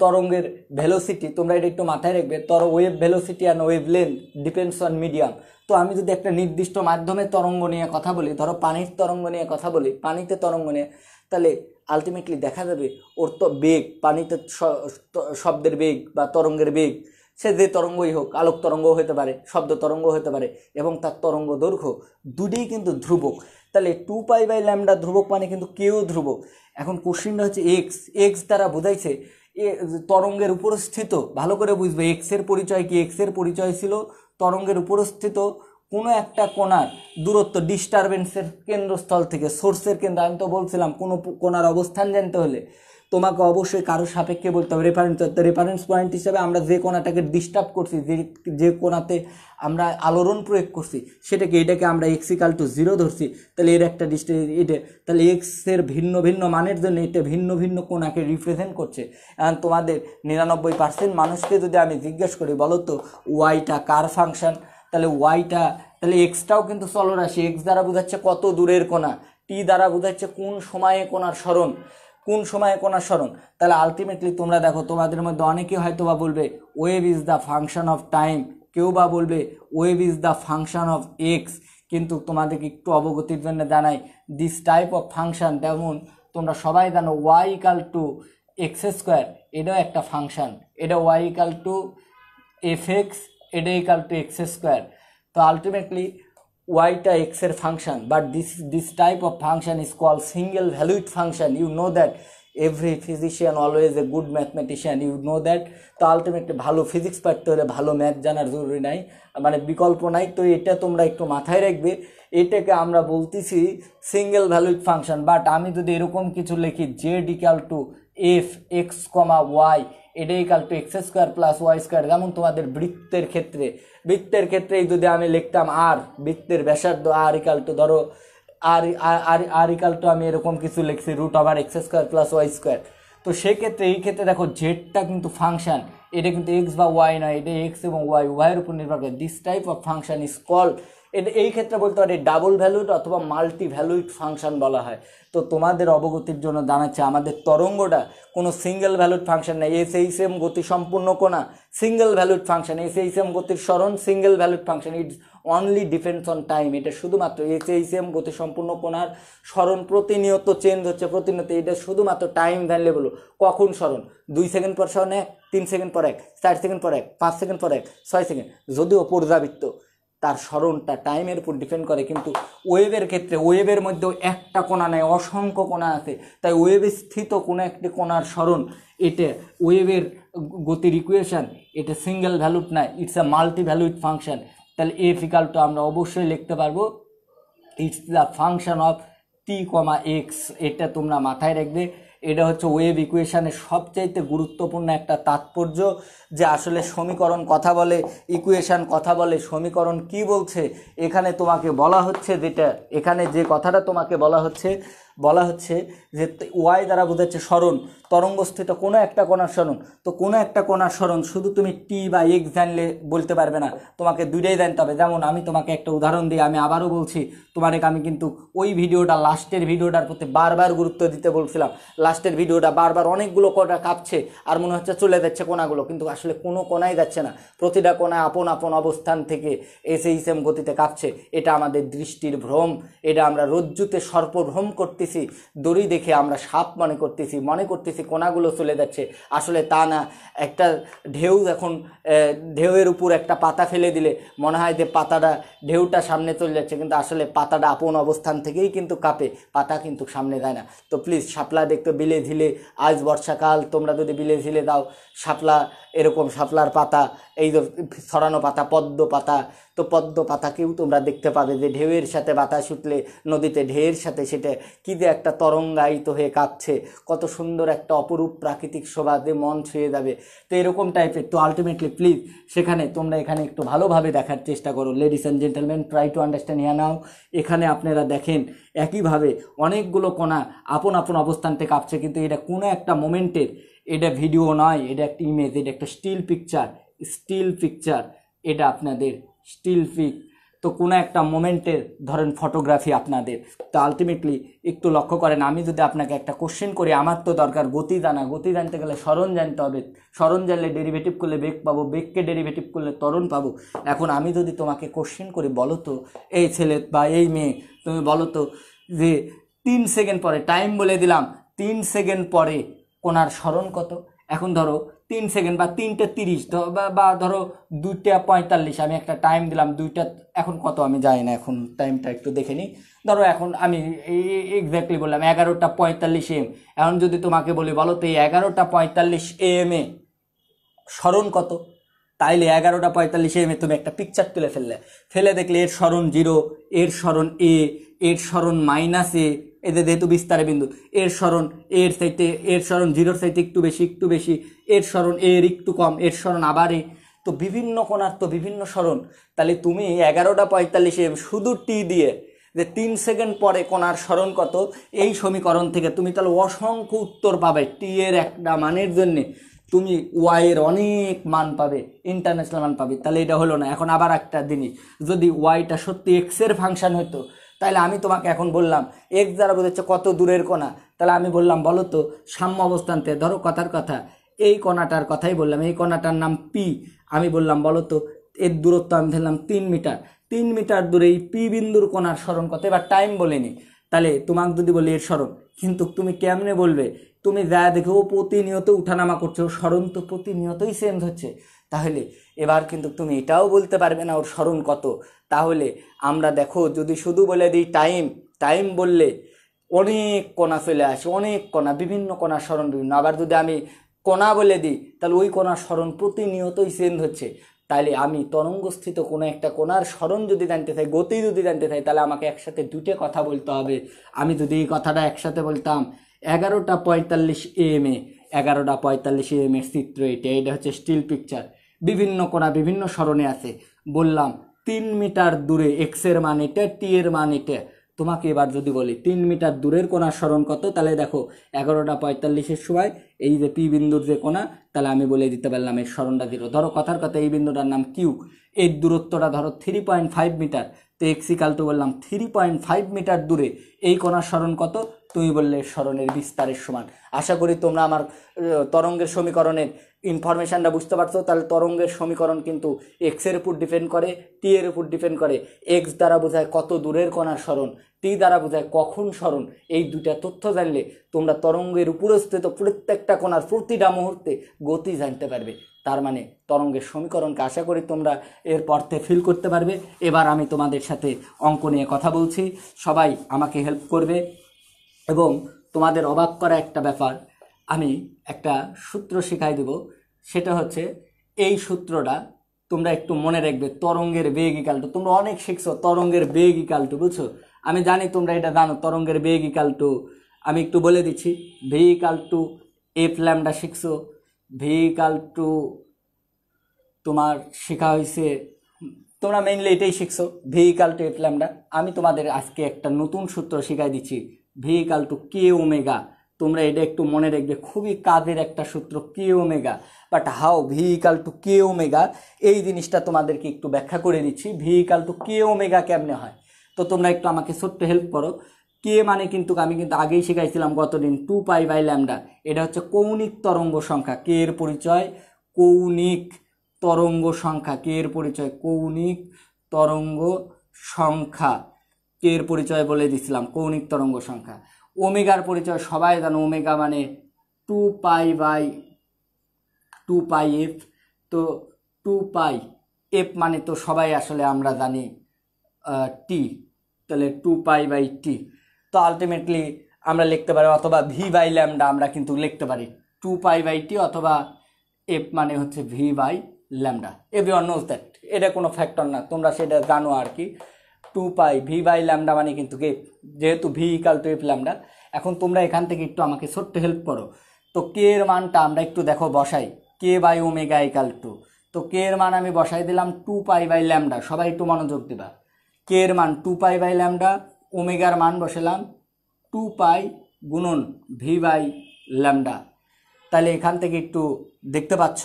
তরঙ্গের ভেলোসিটি, তোমরা এটা একটু মাথায় রাখবে, wave velocity and wave length depends on medium. তো আমি যদি একটা নির্দিষ্ট মাধ্যমে তরঙ্গ নিয়ে কথা বলি, ধরো পানির তরঙ্গ নিয়ে কথা বলি, পানিতে তরঙ্গ নিয়ে, তাহলে আলটিমেটলি দেখা যাবে ওর তো বেগ, পানিতে শব্দের বেগ বা তরঙ্গের বেগ, সে যে তরঙ্গই হোক, আলোক তরঙ্গও হতে পারে, শব্দ তরঙ্গ হতে পারে, এবং তার তরঙ্গ দৈর্ঘ্য দুটোই কিন্তু ধ্রুবক। তাহলে 2π/λ ধ্রুবক মানে কিন্তু কেউ ধ্রুবক। এখন কোশ্চিনটা হচ্ছে এক্স, এক্স দ্বারা বোঝাইছে তরঙ্গের উপরস্থিত, ভালো করে বুঝবে এক্সের পরিচয় কি, এক্সের পরিচয় ছিল তরঙ্গের উপরস্থিত কোনো একটা কোণার দূরত্ব, ডিস্টারবেন্সের কেন্দ্রস্থল থেকে সোর্সের কেন্দ্র। আমি তো বলছিলাম কোনো কোণার অবস্থান জানতে হলে তোমাকে অবশ্যই কারো সাপেক্ষে বলতে হবে, রেফারেন্স পয়েন্ট হিসাবে আমরা যে কোণাটাকে ডিস্টার্ব করছি, যে কোণাতে আমরা আলোড়ন প্রয়োগ করছি এটাকে আমরা x=0 ধরছি, তাহলে এর একটা এটা, তাহলে এক্সের ভিন্ন ভিন্ন মানের জন্য এটা ভিন্ন ভিন্ন কোণাকে রিপ্রেজেন্ট করছে। এখন তোমাদের 99% মানুষকে যদি আমি জিজ্ঞেস করি বলো তো ওয়াইটা কার ফাংশন, তাহলে ওয়াইটা, তাহলে এক্সটাও কিন্তু চলরাশি, এক্স দ্বারা বোঝাচ্ছে কত দূরের কোণা, টি দ্বারা বোঝাচ্ছে কোন সময়ে কোণার সরণ, কোন সময়ে কোণার সরণ। তাহলে আলটিমেটলি তোমরা দেখো, তোমাদের মধ্যে অনেকে হয়তো বা বলবে wave is the function of time, কেউ বা বলবে wave is the function of x. কিন্তু তোমাদেরকে একটু অবগতির জন্য জানাই, দিস টাইপ অফ ফাংশন, যেমন তোমরা সবাই জানো y=x², এটাও একটা ফাংশন, এটা y=fx, এটা x²। তো আলটিমেটলি ওয়াইটা এক্সের function, but this type of function is call single valued function. You know that every physician always a good mathematician, you know that. তো আলটিমেটলি ভালো ফিজিক্স পড়তে হলে ভালো ম্যাথ জানার জরুরি নাই, মানে বিকল্প নাই। তো এটা তোমরা একটু মাথায় রাখবে, এটাকে আমরা বলতেছি সিঙ্গেল ভ্যালুড ফাংশন। বাট আমি যদি এরকম কিছু লিখি z=f(x, y), এটা x² + y², যেমন তোমাদের বৃত্তের ক্ষেত্রে যদি আমি লিখতাম আর, বৃত্তের ব্যাসার্ধ ধরো আমি এরকম কিছু লিখছি √x² + y²। তো সেক্ষেত্রে এই ক্ষেত্রে দেখো জেডটা কিন্তু ফাংশন, এটা কিন্তু এক্স বা ওয়াই নয়, এটা এক্স এবং ওয়াই উভয়ের উপর নির্ভর করে। This type of function is called, এটা এই ক্ষেত্রে বলতে পারে ডাবল ভ্যালুড অথবা মাল্টি ভ্যালুড ফাংশন বলা হয়। তো তোমাদের অবগতির জন্য জানাচ্ছি, আমাদের তরঙ্গটা কোনো সিঙ্গেল ভ্যালুড ফাংশন নেই। SHM গতি সম্পূর্ণ কোণা সিঙ্গেল ভ্যালুড ফাংশন, SHM গতির সরণ single valued function, it's only depends on time. এটা শুধুমাত্র SHM গতি সম্পূর্ণ কোণার সরণ প্রতিনিয়ত চেঞ্জ হচ্ছে, প্রতিনিয়ত, এটা শুধুমাত্র টাইম ভ্যারিয়েবল। কখন সরণ? 2 সেকেন্ড পর সরণ 1, 3 সেকেন্ড পর 1, 4 সেকেন্ড পর 1, 5 সেকেন্ড পর 1, 6 সেকেন্ড। যদিও পর্যাবৃত্ত তার সরণটা টাইমের উপর ডিপেন্ড করে, কিন্তু ওয়েভের ক্ষেত্রে ওয়েভের মধ্যেও একটা কোণা নেই, অসংখ্য কোণা আছে। তাই ওয়েভে স্থিত কোনো একটি কোণার সরণ, এটা ওয়েভের গতির ইকুয়েশন, এটা সিঙ্গেল ভ্যালুড না, it's a multi valued function. তাহলে F= আমরা অবশ্যই লিখতে পারবো it's the function of t, x। এটা তোমরা মাথায় রাখবে। এটা হচ্ছে ওয়েভ ইকুয়েশনের সবচাইতে গুরুত্বপূর্ণ একটা তাৎপর্য, যে আসলে সমীকরণ কথা বলে, ইকুয়েশন কথা বলে, সমীকরণ কি বলছে এখানে তোমাকে বলা হচ্ছে, যেটা এখানে যে কথাটা তোমাকে বলা হচ্ছে যে ওয়াই দ্বারা বোঝাচ্ছে সরণ, তরঙ্গস্থিত কোনো একটা কোণার সরণ। তো কোনো একটা কোণার সরণ শুধু তুমি টি বা এক্স জানলে বলতে পারবে না, তোমাকে দুইটাই জানতে হবে। যেমন আমি তোমাকে একটা উদাহরণ দিই, আমি আবারও বলছি তোমাদেরকে, আমি কিন্তু ওই ভিডিওটা, লাস্টের ভিডিওটার প্রতি বারবার গুরুত্ব দিতে বলছিলাম। লাস্টের ভিডিওটা বারবার অনেকগুলো কোণা কাঁপছে আর মনে হচ্ছে চলে যাচ্ছে কোণাগুলো, কিন্তু আসলে কোনো কোণাই যাচ্ছে না, প্রতিটা কোণা আপন আপন অবস্থান থেকে SHM গতিতে কাঁপছে। এটা আমাদের দৃষ্টির ভ্রম, এটা আমরা রজ্জুতে সর্পভ্রম করতেছি, দড়ি দেখে আমরা সাপ মনে করতেছি কোণাগুলো চলে যাচ্ছে। আসলে তা না। একটা ঢেউ, এখন ঢেউয়ের উপর একটা পাতা ফেলে দিলে মনে হয় যে ঢেউটা সামনে চলে যাচ্ছে, কিন্তু আসলে পাতাটা আপন অবস্থান থেকেই কিন্তু কাঁপে, পাতা কিন্তু সামনে যায় না। তো প্লিজ শাপলা দেখতে বিলে ঝিলে, আজ বর্ষাকাল, তোমরা যদি বিলে ঝিলে দাও শাপলা, এরকম শাপলার পাতা, এই ছড়ানো পাতা, পদ্ম পাতা, তো পদ্ম পাতাকেও তোমরা দেখতে পাবে যে ঢেউয়ের সাথে বাতাস উঠলে নদীতে ঢেউয়ের সাথে সেটা কি কি যে একটা তরঙ্গায়িত হয়ে কাঁপছে, কত সুন্দর একটা অপরূপ প্রাকৃতিক শোভা দিয়ে মন ছুঁয়ে যাবে। তো এরকম টাইপের। তো আলটিমেটলি প্লিজ সেখানে তোমরা এখানে একটু ভালোভাবে দেখার চেষ্টা করো। Ladies and gentleman, try to understand here নাও। এখানে আপনারা দেখেন একইভাবে অনেকগুলো কণা আপন আপন অবস্থান থেকে কাঁপছে, কিন্তু এটা কোনো একটা মোমেন্টের, এটা ভিডিও নয়, এটা একটা ইমেজ, এটা একটা স্টিল পিকচার, এটা আপনাদের স্টিল পিক। তো কোনো একটা মোমেন্টের ধরেন ফটোগ্রাফি আপনাদের। তো আলটিমেটলি একটু লক্ষ্য করেন, আমি যদি আপনাকে একটা কোশ্চেন করি, আমার তো দরকার গতি জানা, গতি জানতে গেলে স্মরণ জানতে হবে, স্মরণ জানলে ডেরিভেটিভ করলে বেগ পাবো, বেগকে ডেরিভেটিভ করলে ত্বরণ পাবো। এখন আমি যদি তোমাকে কোশ্চেন করি, বলো তো এই ছেলে বা এই মেয়ে, তুমি বলো তো যে 3 সেকেন্ড পরে, টাইম বলে দিলাম 3 সেকেন্ড পরে কোণার স্মরণ কত? এখন ধরো 3 সেকেন্ড বা 3:30 বা ধরো 2:45, আমি একটা টাইম দিলাম 2টা, এখন কত আমি জানি না, এখন টাইমটা একটু দেখে নিই। ধরো এখন আমি এক্স্যাক্টলি বললাম 11:45 AM। এখন যদি তোমাকে বলি বলো তো এই 11:45 AM এ স্মরণ কত, তাইলে 11:45 AM তুমি একটা পিকচার তুলে ফেলে দেখলে এর স্মরণ 0, এর স্মরণ A, এর স্মরণ -A, এদের যেহেতু বিস্তারে বিন্দু, এর স্মরণ এর চাইতে, এর স্মরণ 0-র চাইতে একটু বেশি, এর স্মরণ এর একটু কম, এর স্মরণ আবার এ। তো বিভিন্ন কোণার তো বিভিন্ন স্মরণ। তাহলে তুমি 11:45 AM শুধু টি দিয়ে যে 3 সেকেন্ড পরে কোণার স্মরণ কত, এই সমীকরণ থেকে তুমি তাহলে অসংখ্য উত্তর পাবে। টি এর একটা মানের জন্যে তুমি ওয়াই এর অনেক মান পাবে, ইন্টারন্যাশনাল মান পাবে। তাহলে এটা হলো না। এখন আবার একটা জিনিস, যদি ওয়াইটা সত্যি এক্স এর ফাংশন হতো, তাহলে আমি তোমাকে এখন বললাম এক্স দ্বারা বোঝাচ্ছে কত দূরের কোণা, তাহলে আমি বললাম বলো তো সাম্য অবস্থানতে, ধরো কথার কথা এই কোণাটার কথাই বললাম, এই কোণাটার নাম পি, আমি বললাম বলো তো এর দূরত্ব আমি ধরলাম 3 মিটার, 3 মিটার দূরে এই পি বিন্দুর কোণার স্মরণ কত? এবার টাইম বলিনি, তাহলে তোমাকে যদি বলি এর স্মরণ, কিন্তু তুমি কেমনে বলবে? তুমি যা দেখো ও প্রতিনিয়ত উঠানামা করছে, ওর স্মরণ তো প্রতিনিয়তই চেঞ্জ হচ্ছে। তাহলে এবার কিন্তু তুমি এটাও বলতে পারবে না ওর স্মরণ কত। তাহলে আমরা দেখো যদি শুধু বলে দিই টাইম বললে অনেক কণা চলে আসে, অনেক কণা, বিভিন্ন কণার স্মরণ বিভিন্ন। আবার যদি আমি কণা বলে দিই, তাহলে ওই কণার স্মরণ প্রতিনিয়তই চেঞ্জ হচ্ছে। তাহলে আমি তরঙ্গস্থিত কোনো একটা কণার স্মরণ যদি জানতে চাই, গতি যদি জানতে চাই, তাহলে আমাকে একসাথে দুটো কথা বলতে হবে। আমি যদি এই কথাটা একসাথে বলতাম 11:45 AM, 11:45 AM এর চিত্র এটা হচ্ছে স্টিল পিকচার, বিভিন্ন কোণা বিভিন্ন স্মরণে আছে। বললাম 3 মিটার দূরে এক্স এর মান এটা, টি এর মান এটা। তোমাকে এবার যদি বলি 3 মিটার দূরের কোণার স্মরণ কত, তাহলে দেখো 11:45 সময় এই যে পি বিন্দুর যে কোণা, তাহলে আমি বলে দিতে পারলাম এর স্মরণটা 0। ধরো কথার কথা এই বিন্দুটার নাম কিউ, এর দূরত্বটা ধরো 3.5 মিটার, তো এক্স ইকাল টু বললাম 3.5 মিটার দূরে এই কোণার স্মরণ কত, তুমি বললে স্মরণের বিস্তারের সমান। আশা করি তোমরা আমার তরঙ্গের সমীকরণের ইনফরমেশানটা বুঝতে পারছো। তাহলে তরঙ্গের সমীকরণ কিন্তু এক্সের উপর ডিপেন্ড করে, টি এর উপর ডিপেন্ড করে। এক্স দ্বারা বোঝায় কত দূরের কণার স্মরণ, টি দ্বারা বোঝায় কখন স্মরণ। এই দুইটা তথ্য জানলে তোমরা তরঙ্গের উপরস্থিত প্রত্যেকটা কণার প্রতিটা মুহূর্তে গতি জানতে পারবে। তার মানে তরঙ্গের সমীকরণকে আশা করি তোমরা এর পড়তে ফিল করতে পারবে। এবার আমি তোমাদের সাথে অঙ্ক নিয়ে কথা বলছি, সবাই আমাকে হেল্প করবে। এবং তোমাদের অবাক করা একটা ব্যাপার, আমি একটা সূত্র শেখাই দেব, সেটা হচ্ছে এই সূত্রটা তোমরা একটু মনে রাখবে। তরঙ্গের বেগ ইকাল টু, তোমরা অনেক শিখছো তরঙ্গের বেগ ইকাল টু, বুঝছো? আমি জানি তোমরা এটা জানো তরঙ্গের বেগ ইকাল টু। আমি একটু বলে দিচ্ছি, v equal to f lambda শিখছো, ভি ইকাল টু তোমার শেখা হয়েছে, তোমরা মেইনলি এটাই শিখছো, v equal to f lambda. আমি তোমাদের আজকে একটা নতুন সূত্র শেখাই দিচ্ছি, v equal to k omega. তোমরা এটা একটু মনে রাখবে, খুবই কাজের একটা সূত্র, k omega. But how v equal to k omega, এই জিনিসটা তোমাদেরকে একটু ব্যাখ্যা করে দিচ্ছি, v equal to k omega কেমনে হয়। তো তোমরা একটু আমাকে ছোট্ট হেল্প করো। কে মানে কিন্তু আমি কিন্তু আগেই শিখাইছিলাম গতদিন, 2π/λ। এটা হচ্ছে কৌণিক তরঙ্গ সংখ্যা, কে এর পরিচয় কৌণিক তরঙ্গ সংখ্যা, কে এর পরিচয় কৌণিক তরঙ্গ সংখ্যা, কে এর পরিচয় বলে দিছিলাম কৌণিক তরঙ্গ সংখ্যা। ওমেগার পরিচয় সবাই জানো, ওমেগা মানে 2π/2πf। তো 2πf মানে তো সবাই আসলে আমরা জানি টি, তাহলে 2π/t। তো আলটিমেটলি আমরা লিখতে পারি, অথবা v/λ আমরা কিন্তু লিখতে পারি 2π/t, অথবা এফ মানে হচ্ছে v/λ। এভরিওয়ান নোজ দ্যাট, এটা কোনো ফ্যাক্টর না, তোমরা সেটা জানো আর কি। Two pi v by lambda মানে কিন্তু কে, যেহেতু v equal to f lambda. এখন তোমরা এখান থেকে একটু আমাকে ছোট্ট হেল্প করো। তো কে এর মানটা আমরা একটু দেখো বসাই, কে বাই ওমেগা ইকাল টু, তো কে এর মান আমি বসাই দিলাম টু পাই বাই ল্যামডা, সবাই একটু মনোযোগ দিবা। কে এর মান টু পাই বাই ল্যামডা, ওমেগার মান বসালাম টু পাই গুণন ভি বাই ল্যামডা। তাহলে এখান থেকে একটু দেখতে পাচ্ছ,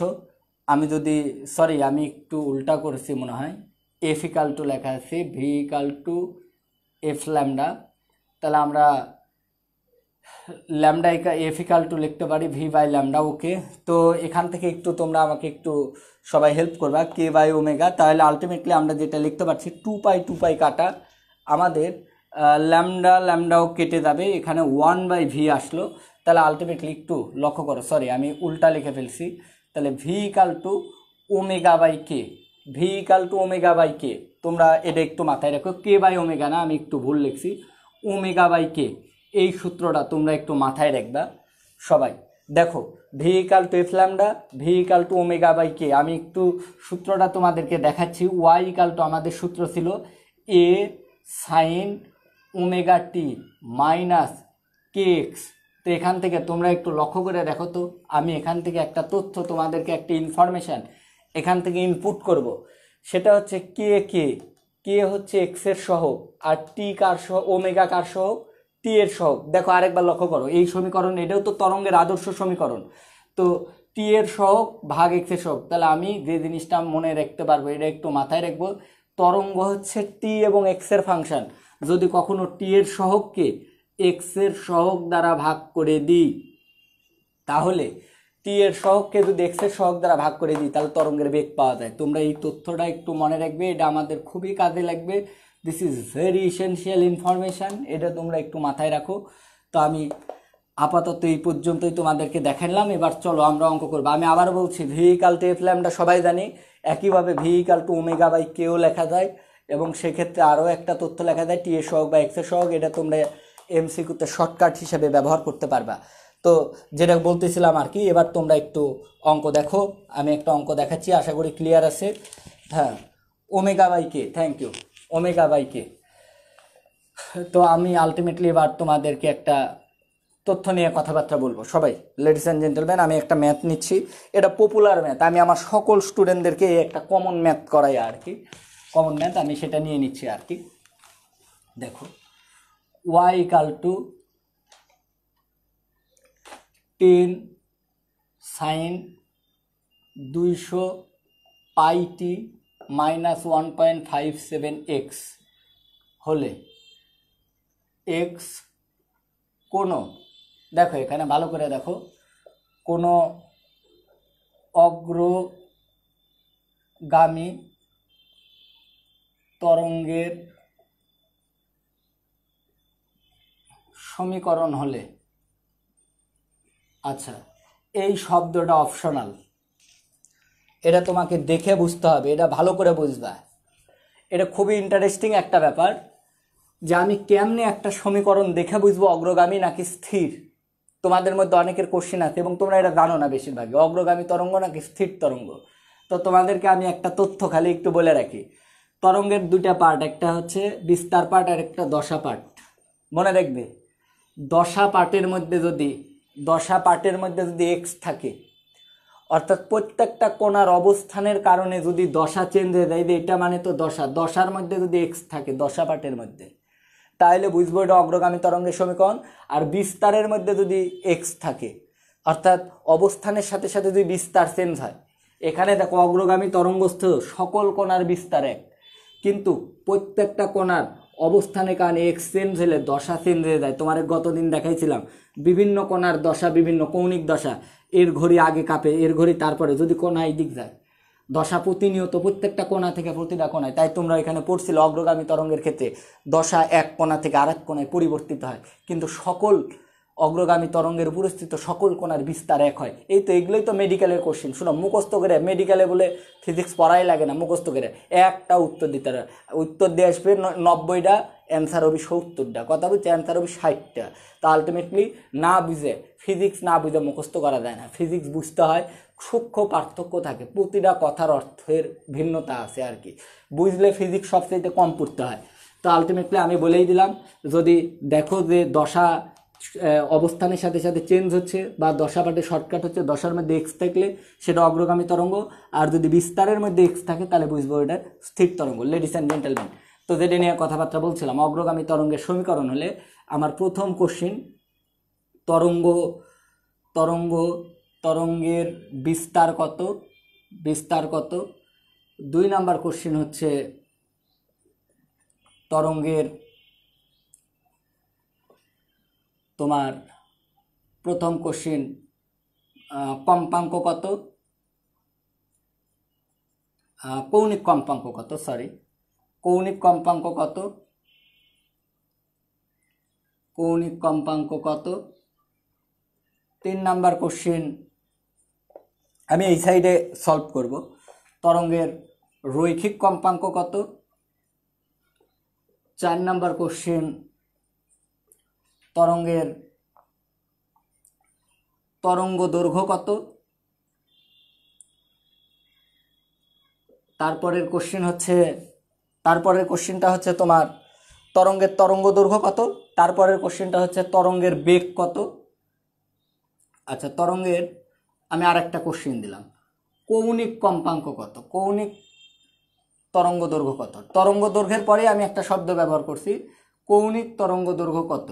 আমি যদি সরি আমি একটু উল্টা করেছি মনে হয়, এফ ইকাল টু লেখা আছে V equal to f lambda, তাহলে আমরা ল্যামডা এফ ইকাল টু লিখতে পারি ভি বাই ল্যামডা। ওকে, তো এখান থেকে একটু তোমরা আমাকে একটু সবাই হেল্প করবা, কে বাই ওমেগা। তাহলে আলটিমেটলি আমরা যেটা লিখতে পারছি টু পাই কাটা আমাদের ল্যামডা ল্যামডাও কেটে যাবে, এখানে ওয়ান বাই ভি আসলো। তাহলে আলটিমেটলি একটু লক্ষ্য করো, সরি আমি উল্টা লিখে ফেলছি, তাহলে v equal to omega by k, v equal to omega by k. তোমরা এটা একটু মাথায় রাখো, কে বাই ওমেগা না, আমি একটু ভুল লিখছি, ওমেগা বাই কে। এই সূত্রটা তোমরা একটু মাথায় রাখবা সবাই। দেখো v equal to f lambda, v equal to omega by k. আমি একটু সূত্রটা তোমাদেরকে দেখাচ্ছি। ওয়াই ইকাল টু আমাদের সূত্র ছিল এ sine omega t minus k x. তো এখান থেকে তোমরা একটু লক্ষ্য করে দেখো তো, আমি এখান থেকে একটা তথ্য তোমাদেরকে, একটা ইনফরমেশান এখান থেকে ইনপুট করব। সেটা হচ্ছে কে কে কে হচ্ছে এক্সের সহগ, আর টি কার সহ, ওমেগা কার সহগ, টি এর সহগ। দেখো আরেকবার লক্ষ্য করো এই সমীকরণ, এটাও তো তরঙ্গের আদর্শ সমীকরণ। তো টি এর সহগ ভাগ এক্সের সহগ। তাহলে আমি যে জিনিসটা মনে রাখতে পারবো, এটা একটু মাথায় রাখবো, তরঙ্গ হচ্ছে টি এবং এক্সের ফাংশন। যদি কখনো টি এর সহগকে এক্সের সহগ দ্বারা ভাগ করে দিই, তাহলে টি এর সহগকে যদি এক্সের সহগ দ্বারা ভাগ করে দিই, তাহলে তরঙ্গের বেগ পাওয়া যায়। তোমরা এই তথ্যটা একটু মনে রাখবে, এটা আমাদের খুবই কাজে লাগবে। This is very essential information, এটা তোমরা একটু মাথায় রাখো। তো আমি আপাতত এই পর্যন্তই তোমাদেরকে দেখালাম। এবার চলো আমরা অঙ্ক করবো। আমি আবার বলছি, v equal to f lambda সবাই জানি, একইভাবে v equal to omega by কেও লেখা যায়, এবং সেক্ষেত্রে আরও একটা তথ্য লেখা যায় টি এর সহগ বা এক্সের সহগ। এটা তোমরা এমসিকিউতে শর্টকাট হিসেবে ব্যবহার করতে পারবা। তো যেটা বলতেছিলাম আর কি, এবার তোমরা একটু অঙ্ক দেখো। আমি একটা অঙ্ক দেখাচ্ছি, আশা করি ক্লিয়ার আছে। হ্যাঁ, omega by k, thank you, omega by k. তো আমি আলটিমেটলি এবার তোমাদেরকে একটা তথ্য নিয়ে কথাবার্তা বলবো। সবাই লেডিস অ্যান্ড জেন্টলম্যান, আমি একটা ম্যাথ নিচ্ছি, এটা পপুলার ম্যাথ, আমি আমার সকল স্টুডেন্টদেরকে একটা কমন ম্যাথ করাই আর কি, কমন ম্যাথ আমি সেটা নিয়ে নিচ্ছি আর কি। দেখো y equal to 10 sine 200 pi t minus 1.57 x হলে এক্স কোনো, দেখো এখানে ভালো করে দেখো, কোনো অগ্রগামী তরঙ্গের সমীকরণ হলে, আচ্ছা এই শব্দটা অপশনাল, এটা তোমাকে দেখে বুঝতে হবে, এটা ভালো করে বুঝবা। এটা খুবই ইন্টারেস্টিং একটা ব্যাপার, যে আমি কেমনে একটা সমীকরণ দেখে বুঝবো অগ্রগামী নাকি স্থির। তোমাদের মধ্যে অনেকের কোশ্চেন আছে এবং তোমরা এটা জানো না বেশিরভাগই, অগ্রগামী তরঙ্গ নাকি স্থির তরঙ্গ। তো তোমাদেরকে আমি একটা তথ্য খালি একটু বলে রাখি, তরঙ্গের দুইটা পার্ট, একটা হচ্ছে বিস্তার পার্ট আর একটা দশা পার্ট। মনে রাখবে, দশা পার্টের মধ্যে যদি এক্স থাকে, অর্থাৎ প্রত্যেকটা কোণার অবস্থানের কারণে যদি দশা চেঞ্জ হয়ে যায়, এটা মানে তো দশার মধ্যে যদি এক্স থাকে দশা পার্টের মধ্যে, তাহলে বুঝবো এটা অগ্রগামী তরঙ্গের সমীকরণ। আর বিস্তারের মধ্যে যদি এক্স থাকে, অর্থাৎ অবস্থানের সাথে সাথে যদি বিস্তার চেঞ্জ হয়, এখানে দেখো অগ্রগামী তরঙ্গস্থ সকল কোণার বিস্তার এক, কিন্তু প্রত্যেকটা কোণার অবস্থানের কারণে এক্স চেঞ্জ হলে দশা চেঞ্জ হয়ে যায়। তোমার গতদিন দেখাইছিলাম বিভিন্ন কোণার দশা, বিভিন্ন কৌণিক দশা, এর ঘড়ি আগে কাঁপে, এর ঘড়ি তারপরে, যদি কোণা এই দিক যায়, দশা প্রতিনিয়ত প্রত্যেকটা কোণা থেকে প্রতিটা কোণায়। তাই তোমরা এখানে পড়ছিল অগ্রগামী তরঙ্গের ক্ষেত্রে দশা এক কোণা থেকে আরেক কোণায় পরিবর্তিত হয়, কিন্তু সকল অগ্রগামী তরঙ্গের উপস্থিত সকল কোণার বিস্তার এক হয়। এই তো এগুলোই তো মেডিকেলের কোশ্চেন। শুনো, মুখস্থ করে মেডিকেলে বলে ফিজিক্স পড়াই লাগে না, মুখস্থ করে একটা উত্তর দিতে হবে, উত্তর দিয়ে আসবে 90টা, অ্যান্সার হবে 70টা, কথা বুঝছে, অ্যান্সার হবে 60টা। তো আলটিমেটলি না বুঝে, ফিজিক্স না বুঝে মুখস্থ করা যায় না, ফিজিক্স বুঝতে হয়, সূক্ষ্ম পার্থক্য থাকে, প্রতিটা কথার অর্থের ভিন্নতা আছে আর কি, বুঝলে ফিজিক্স সবচেয়ে কম পড়তে হয়। তো আলটিমেটলি আমি বলেই দিলাম, যদি দেখো যে দশা অবস্থানের সাথে সাথে চেঞ্জ হচ্ছে বা দশা পাটে শর্টকাট হচ্ছে, দশার মধ্যে এক্স থাকলে সেটা অগ্রগামী তরঙ্গ, আর যদি বিস্তারের মধ্যে এক্স থাকে তাহলে বুঝবো এটা স্থির তরঙ্গ। লেডিস অ্যান্ড জেন্টেলম্যান, তো যেটা নিয়ে কথাবার্তা বলছিলাম, অগ্রগামী তরঙ্গের সমীকরণ হলে আমার প্রথম কোশ্চিন তরঙ্গের বিস্তার কত। 2 নাম্বার কোশ্চিন হচ্ছে তরঙ্গের তোমার প্রথম কোশ্চিন কম্পাঙ্ক কত, কৌণিক কম্পাঙ্ক কত। 3 নাম্বার কোশ্চিন আমি এই সাইডে সলভ করব, তরঙ্গের রৈখিক কম্পাঙ্ক কত। 4 নাম্বার কোশ্চিন তরঙ্গের তরঙ্গ দৈর্ঘ্য কত। তারপরের কোশ্চিনটা হচ্ছে তোমার তরঙ্গের তরঙ্গ দৈর্ঘ্য কত। তারপরের কোশ্চিনটা হচ্ছে তরঙ্গের বেগ কত। আচ্ছা, তরঙ্গের আমি আরেকটা কোশ্চিন দিলাম, কৌণিক কম্পাঙ্ক কত, কৌণিক তরঙ্গ দৈর্ঘ্য কত। তরঙ্গ দৈর্ঘ্যের পরে আমি একটা শব্দ ব্যবহার করছি, কৌণিক তরঙ্গ দৈর্ঘ্য কত।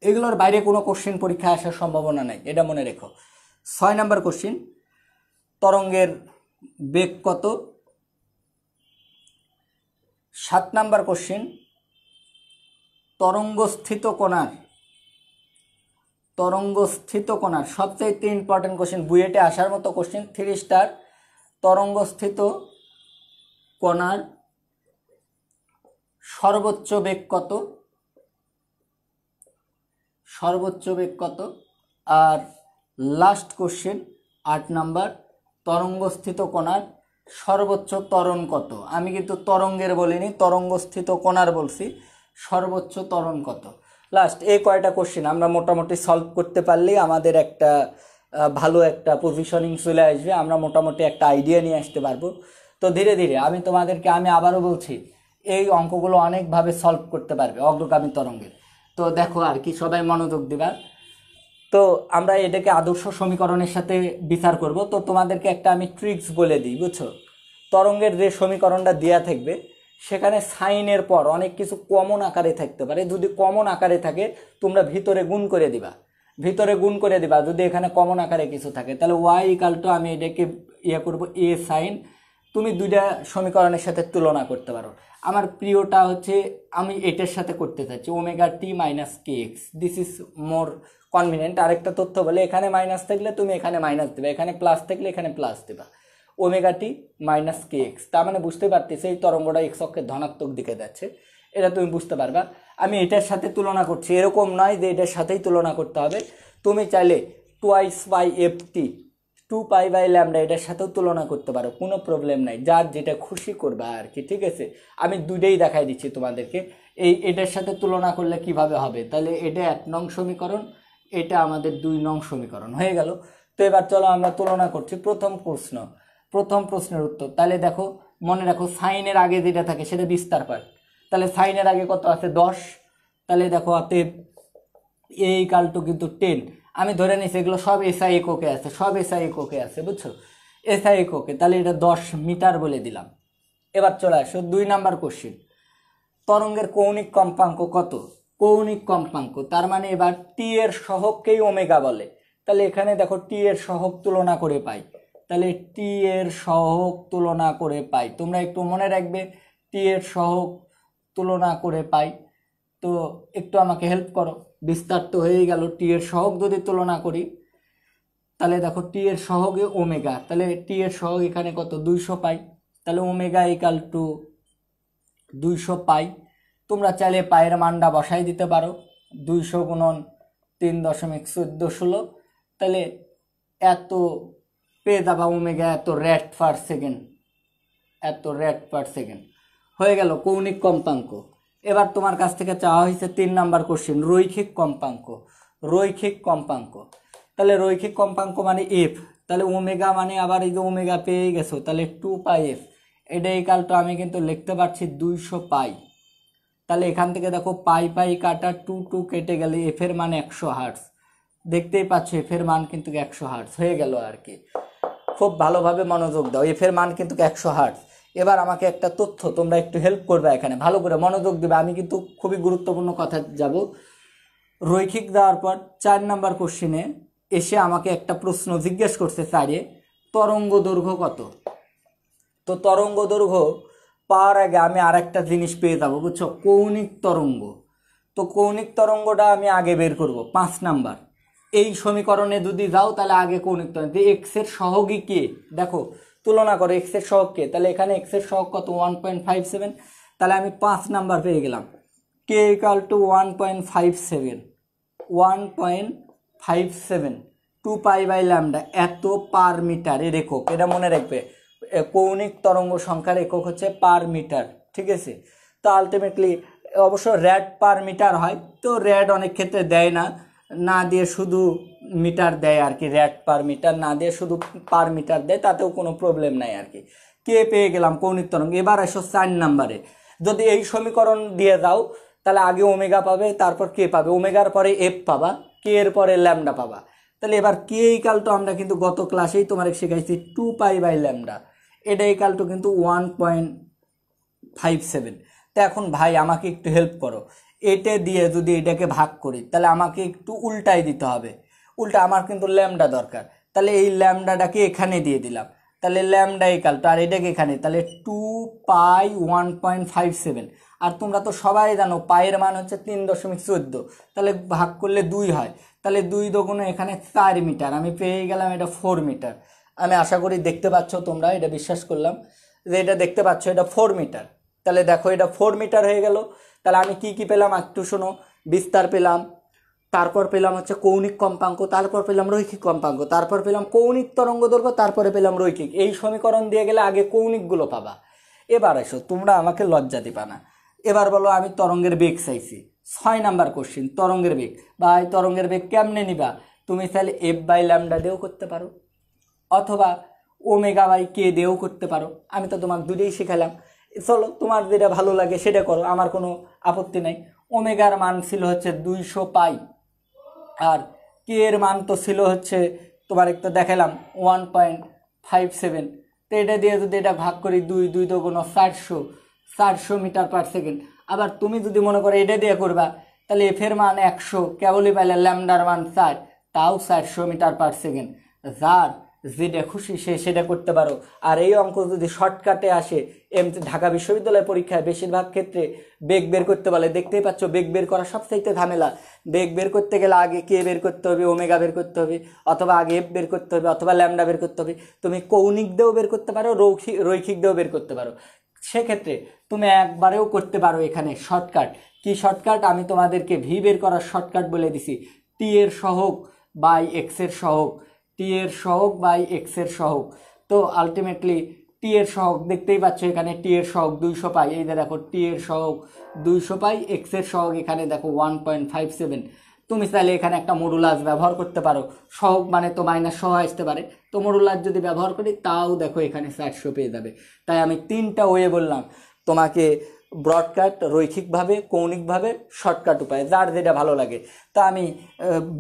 এগুলোর বাইরে কোনো কোশ্চিন পরীক্ষায় আসার সম্ভাবনা নাই, এটা মনে রেখো। 6 নাম্বার কোশ্চিন তরঙ্গের বেগ কত। 7 নাম্বার কোশ্চিন তরঙ্গস্থিত কোণার সবচেয়ে ইম্পর্টেন্ট কোশ্চিন, বুয়েটে আসার মতো কোশ্চিন, 3 স্টার। তরঙ্গস্থিত কোণার সর্বোচ্চ বেগ কত। আর লাস্ট কোশ্চেন 8 নাম্বার, তরঙ্গস্থিত কোণার সর্বোচ্চ ত্বরণ কত। আমি কিন্তু তরঙ্গের বলিনি, তরঙ্গস্থিত কোণার বলছি, সর্বোচ্চ ত্বরণ কত। লাস্ট এই কয়টা কোশ্চেন আমরা মোটামুটি সলভ করতে পারলেই আমাদের একটা ভালো একটা পজিশনিং চলে আসবে, আমরা মোটামুটি একটা আইডিয়া নিয়ে আসতে পারবো। তো ধীরে ধীরে আমি আবারও বলছি, এই অঙ্কগুলো অনেকভাবে সলভ করতে পারবে অগ্রগামী তরঙ্গের। তো দেখো আর কি, সবাই মনোযোগ দিবা। তো আমরা এটাকে আদর্শ সমীকরণের সাথে বিচার করব। তো তোমাদেরকে একটা আমি ট্রিক্স বলে দিই, বুঝছো। তরঙ্গের যে সমীকরণটা দেওয়া থাকবে সেখানে সাইনের পর অনেক কিছু কমন আকারে থাকতে পারে। যদি কমন আকারে থাকে তোমরা ভিতরে গুণ করে দিবা, যদি এখানে কমন আকারে কিছু থাকে তাহলে ওয়াই ইকাল টু, আমি এটাকে করব এ সাইন। তুমি দুইটা সমীকরণের সাথে তুলনা করতে পারো। আমার প্রিয়টা হচ্ছে আমি এটার সাথে করতে চাচ্ছি omega t minus k x, this is more convenient. আরেকটা তথ্য বলে, এখানে মাইনাস থাকলে তুমি এখানে মাইনাস দেবে, এখানে প্লাস থাকলে এখানে প্লাস দেবা। Omega t minus k x, তার মানে বুঝতে পারতেছে এই তরঙ্গটা এক্স অক্ষের ধনাত্মক দিকে যাচ্ছে, এটা তুমি বুঝতে পারবা। আমি এটার সাথে তুলনা করছি, এরকম নয় যে এটার সাথেই তুলনা করতে হবে। তুমি চাইলে twice by f t, 2 pi by lambda এটার সাথেও তুলনা করতে পারো, কোনো প্রবলেম নাই, যার যেটা খুশি করবা আর কি, ঠিক আছে। আমি দুইটাই দেখাই দিচ্ছি তোমাদেরকে। এটার সাথে তুলনা করলে কিভাবে হবে, তাহলে এটা 1 নং সমীকরণ, এটা আমাদের 2 নং সমীকরণ হয়ে গেল। তো এবার চলো আমরা তুলনা করছি। প্রথম প্রশ্নের উত্তর, তাহলে দেখো মনে রাখো সাইনের আগে যেটা থাকে সেটা বিস্তার পার্ট, তাহলে সাইনের আগে কত আছে 10, তাহলে দেখো অতএব এ ইকাল টু কিন্তু 10। আমি ধরে নিচ্ছি এগুলো সব এসআই এককে আছে, বুঝছো, এসআই এককে, তাহলে এটা 10 মিটার বলে দিলাম। এবার চলে আসো 2 নাম্বার কোশ্চিন, তরঙ্গের কৌণিক কম্পাঙ্ক কত। কৌণিক কম্পাঙ্ক তার মানে এবার টি এর সহগকেই ওমেগা বলে, তাহলে এখানে দেখো টি এর সহগ তুলনা করে পাই, তাহলে টি এর সহগ তুলনা করে পাই, তোমরা একটু মনে রাখবে টি এর সহগ তুলনা করে পাই। তো একটু আমাকে হেল্প করো, বিস্তার তো হয়েই গেল। টি এর সহগ যদি তুলনা করি তাহলে দেখো টি এর সহগে ওমেগা, তাহলে টি এর সহগ এখানে কত 200 পাই, তাহলে ওমেগা ইকাল টু 200 পাই। তোমরা চাইলে পায়ের মানটা বসাই দিতে পারো, 200 গুণন 3.1416, তাহলে এত পেয়ে যাবা ওমেগা এত রেট পার সেকেন্ড হয়ে গেল কৌণিক কম্পাঙ্ক। এবার তোমার কাছ থেকে চাওয়া হয়েছে 3 নাম্বার কোশ্চেন, রৈখিক কম্পাঙ্ক। তাহলে রৈখিক কম্পাঙ্ক মানে এফ, তাহলে ওমেগা মানে আবার এই যে ওমেগা পেয়ে গেছো, তাহলে 2 পাই এফ, এটা ইকাল টু আমি কিন্তু লিখতে পারছি 200 পাই, তাহলে এখান থেকে দেখো পাই পাই কাটা 2 2 কেটে গেলে এফ এর মান 100 হার্টজ। দেখতেই পাচ্ছ এফ এর মান কিন্তু 100 হার্টজ হয়ে গেল আর কি। খুব ভালোভাবে মনোযোগ দাও, এফ এর মান কিন্তু 100 হার্টজ। এবার আমাকে একটা তথ্য তোমরা একটু হেল্প করবে, এখানে ভালো করে মনোযোগ দেবে, আমি কিন্তু খুবই গুরুত্বপূর্ণ কথা যাব। রৈখিক দেওয়ার পর 4 নাম্বার কোশ্চেনে এসে আমাকে একটা প্রশ্ন জিজ্ঞেস করছে স্যারে, তরঙ্গ দৈর্ঘ্য কত। তো তরঙ্গ দৈর্ঘ্য পাওয়ার আগে আমি আর একটা জিনিস পেয়ে যাবো, বুঝছো, কৌণিক তরঙ্গ। তো কৌণিক তরঙ্গটা আমি আগে বের করব 5 নাম্বার। এই সমীকরণে যদি যাও তাহলে আগে কৌণিক তরঙ্গ, যে এক্স এর সহগী কে, দেখো তুলনা করো এক্স এর সহগ কে, তাহলে এখানে এক্স এর সহগ কত 1.57, তাহলে আমি 5 নাম্বার পেয়ে গেলাম k equal to 1.57, 1.57 2 pi by lambda, এত পার মিটার এর একক, এটা মনে রাখবে। কৌণিক তরঙ্গ সংখ্যার একক হচ্ছে পার মিটার, ঠিক আছে। তো আলটিমেটলি অবশ্য র্যাড পার মিটার হয়, তো র্যাড অনেক ক্ষেত্রে দেয় না, না দিয়ে শুধু মিটার দেয় আর কি, র্যাড পার মিটার না দিয়ে শুধু পার মিটার দেয়, তাতেও কোনো প্রবলেম নাই আর কি। কে পেয়ে গেলাম কৌণিক তরঙ্গ। এবার আসো 4 নাম্বারে, যদি এই সমীকরণ দিয়ে যাও তাহলে আগে ওমেগা পাবে, তারপর কে পাবে, ওমেগার পরে এফ পাবা, কে এর পরে ল্যামডা পাবা। তাহলে এবার কে ইকাল টু আমরা কিন্তু গত ক্লাসেই তোমার শেখাইছি 2 পাই বাই ল্যামডা, এটা ইকাল টু কিন্তু 1.57। তো এখন ভাই আমাকে একটু হেল্প করো, এটা দিয়ে যদি এটাকে ভাগ করি তাহলে আমাকে একটু উল্টাই দিতে হবে, উল্টা আমার কিন্তু ল্যামডা দরকার, তাহলে এই ল্যামডাটাকে এখানে দিয়ে দিলাম, তাহলে ল্যামডা ইকাল টু আর এটাকে এখানে, তাহলে 2 পাই 1.57। আর তোমরা তো সবাই জানো পায়ের মান হচ্ছে 3.14, তাহলে ভাগ করলে 2 হয়, তাহলে 2 দুগুণে এখানে 4 মিটার, আমি পেয়ে গেলাম এটা 4 মিটার। আমি আশা করি দেখতে পাচ্ছ তোমরা, এটা বিশ্বাস করলাম যে এটা দেখতে পাচ্ছ, এটা 4 মিটার। তাহলে দেখো এটা 4 মিটার হয়ে গেল। তাহলে আমি কি কি পেলাম একটু শোনো, বিস্তার পেলাম, তারপর পেলাম হচ্ছে কৌণিক কম্পাঙ্ক, তারপর পেলাম রৈখিক কম্পাঙ্ক, তারপর পেলাম কৌণিক তরঙ্গ দৈর্ঘ্য, তারপরে পেলাম রৈখিক। এই সমীকরণ দিয়ে গেলে আগে কৌণিকগুলো পাবা। এবার এসো, তোমরা আমাকে লজ্জা দিবা না, এবার বলো আমি তরঙ্গের বেগ চাইছি। 6 নাম্বার কোশ্চিন, তরঙ্গের বেগ। ভাই তরঙ্গের বেগ কেমনে নিবা, তুমি চাইলে এফ বাই ল্যামডা দিয়েও করতে পারো, অথবা ওমেগা বাই কে দিয়েও করতে পারো, আমি তো তোমার দুটোই শেখালাম। চলো তোমার যেটা ভালো লাগে সেটা করো, আমার কোনো আপত্তি নাই। ওমেগার মান ছিল হচ্ছে 200 পাই, আর কে এর মান তো ছিল হচ্ছে তোমার একটু দেখালাম 1.57। তো এটা দিয়ে যদি এটা ভাগ করি 2 2 দুগুণ 400 মিটার পার সেকেন্ড। আবার তুমি যদি মনে করো এটা দিয়ে করবা, তাহলে এফ এর মান 100, কেবলই পাইলে ল্যামডার মান 4, তাও 400 মিটার পার সেকেন্ড। যার যেটা খুশি সে সেটা করতে পারো। আর এই অঙ্ক যদি শর্টকাটে আসে, এমনি ঢাকা বিশ্ববিদ্যালয় পরীক্ষায় বেশিরভাগ ক্ষেত্রে বেগ বের করতে বলে, দেখতেই পাচ্ছ বেগ বের করা সবচাইতে ঝামেলা। বেগ বের করতে গেলে আগে কে বের করতে হবে, ওমেগা বের করতে হবে, অথবা আগে এফ বের করতে হবে, অথবা ল্যামডা বের করতে হবে। তুমি কৌণিক দিয়েও বের করতে পারো, রৈখিক দিয়েও বের করতে পারো। সেক্ষেত্রে তুমি একবারেও করতে পারো এখানে শর্টকাট। কি শর্টকাট, আমি তোমাদেরকে ভি বের করার শর্টকাট বলে দিছি, টি এর সহগ বাই এক্স এর সহগ, টি এর সহগ বাই এক্স এর সহগ। তো আলটিমেটলি টি এর সহগ দেখতেই পাচ্ছ এখানে, টি এর সহগ 200 পাই, এই যে দেখো টি এর সহগ 200 পাই, এক্স এর সহগ এখানে দেখো 1.57। তুমি চাইলে এখানে একটা মডুলাস ব্যবহার করতে পারো, সহগ মানে তো মাইনাস সহ আসতে পারে, তো মডুলাস যদি ব্যবহার করি তাও দেখো এখানে 400 পেয়ে যাবে। তাই আমি 3টা ওয়ে বললাম তোমাকে, ব্রডকাট, রৈখিকভাবে, কৌণিকভাবে, শর্টকাট উপায়, যার যেটা ভালো লাগে। তা আমি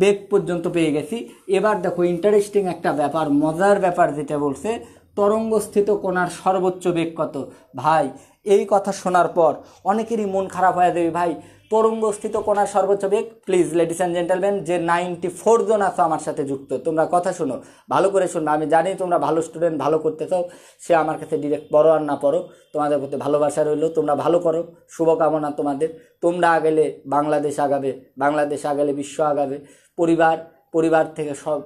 বেগ পর্যন্ত পেয়ে গেছি। এবার দেখো ইন্টারেস্টিং একটা ব্যাপার, মজার ব্যাপার যেটা বলছে, তরঙ্গস্থিত কোণার সর্বোচ্চ বেগ কত। ভাই এই কথা শোনার পর অনেকেরই মন খারাপ হয়ে যাবে, ভাই তরঙ্গস্থিত কোণার সর্বোচ্চ বেগ, প্লিজ লেডিস অ্যান্ড জেন্টেলম্যান, যে 94 জন আছো আমার সাথে যুক্ত, তোমরা কথা শোনো, ভালো করে শোনো। আমি জানি তোমরা ভালো স্টুডেন্ট, ভালো করতে চাও, সে আমার কাছে ডিরেক্ট পড়ো আর না পড়ো, তোমাদের প্রতি ভালোবাসা রইলো, তোমরা ভালো করো, শুভকামনা তোমাদের। তোমরা আগেলে বাংলাদেশ আগাবে, বাংলাদেশ আগেলে বিশ্ব আগাবে।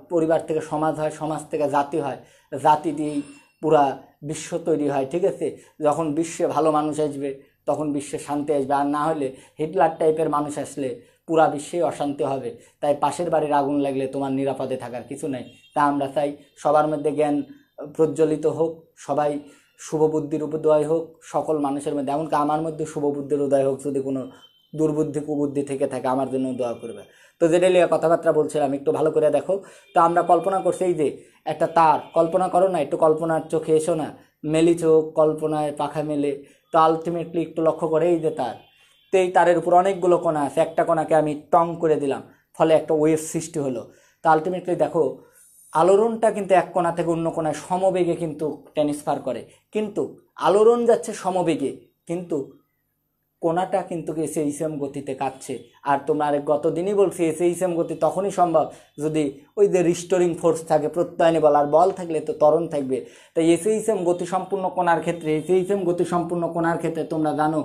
পরিবার থেকে সমাজ হয়, সমাজ থেকে জাতি হয়, জাতি দিয়েই পুরা বিশ্ব তৈরি হয়, ঠিক আছে। যখন বিশ্বে ভালো মানুষ আসবে তখন বিশ্বে শান্তি আসবে, আর না হলে হিটলার টাইপের মানুষ আসলে পুরা বিশ্বেই অশান্তি হবে। তাই পাশের বাড়ির আগুন লাগলে তোমার নিরাপদে থাকার কিছু নেই। তা আমরা চাই সবার মধ্যে জ্ঞান প্রজ্বলিত হোক, সবাই শুভবুদ্ধির উদয় হোক সকল মানুষের মধ্যে, এমনকি আমার মধ্যে শুভবুদ্ধির উদয় হোক। যদি কোনো দুর্বুদ্ধি কুবুদ্ধি থেকে থাকে আমার জন্য দোয়া করবে। তো যেটা নিয়ে কথাবার্তা বলছিলাম একটু ভালো করে দেখো। তো আমরা কল্পনা করছি এই যে একটা তার, কল্পনা করো না, একটু কল্পনার চোখে এসো না, মেলি চোখ কল্পনায় পাখা মেলে। তো আলটিমেটলি একটু লক্ষ্য করে এই যে তার, এই তারের উপর অনেকগুলো কণা আছে, একটা কণাকে আমি টং করে দিলাম, ফলে একটা ওয়েভ সৃষ্টি হলো। তা আলটিমেটলি দেখো আলোড়নটা কিন্তু এক কোণা থেকে অন্য কোণায় সমবেগে কিন্তু ট্রান্সফার করে, কিন্তু আলোড়ন যাচ্ছে সমবেগে, কিন্তু কোণাটা কিন্তু এসএইচএম গতিতে কাটছে। আর তোমরা আরেক গত দিনই বলছি এসএইচএম গতি তখনই সম্ভব যদি ওই যে রিস্টোরিং ফোর্স থাকে, প্রত্যয়নী বল, আর বল থাকলে তো ত্বরণ থাকবে। তাই এসএইচএম গতি সম্পূর্ণ কোণার ক্ষেত্রে, এসএইচএম গতি সম্পূর্ণ কোণার ক্ষেত্রে তোমরা জানো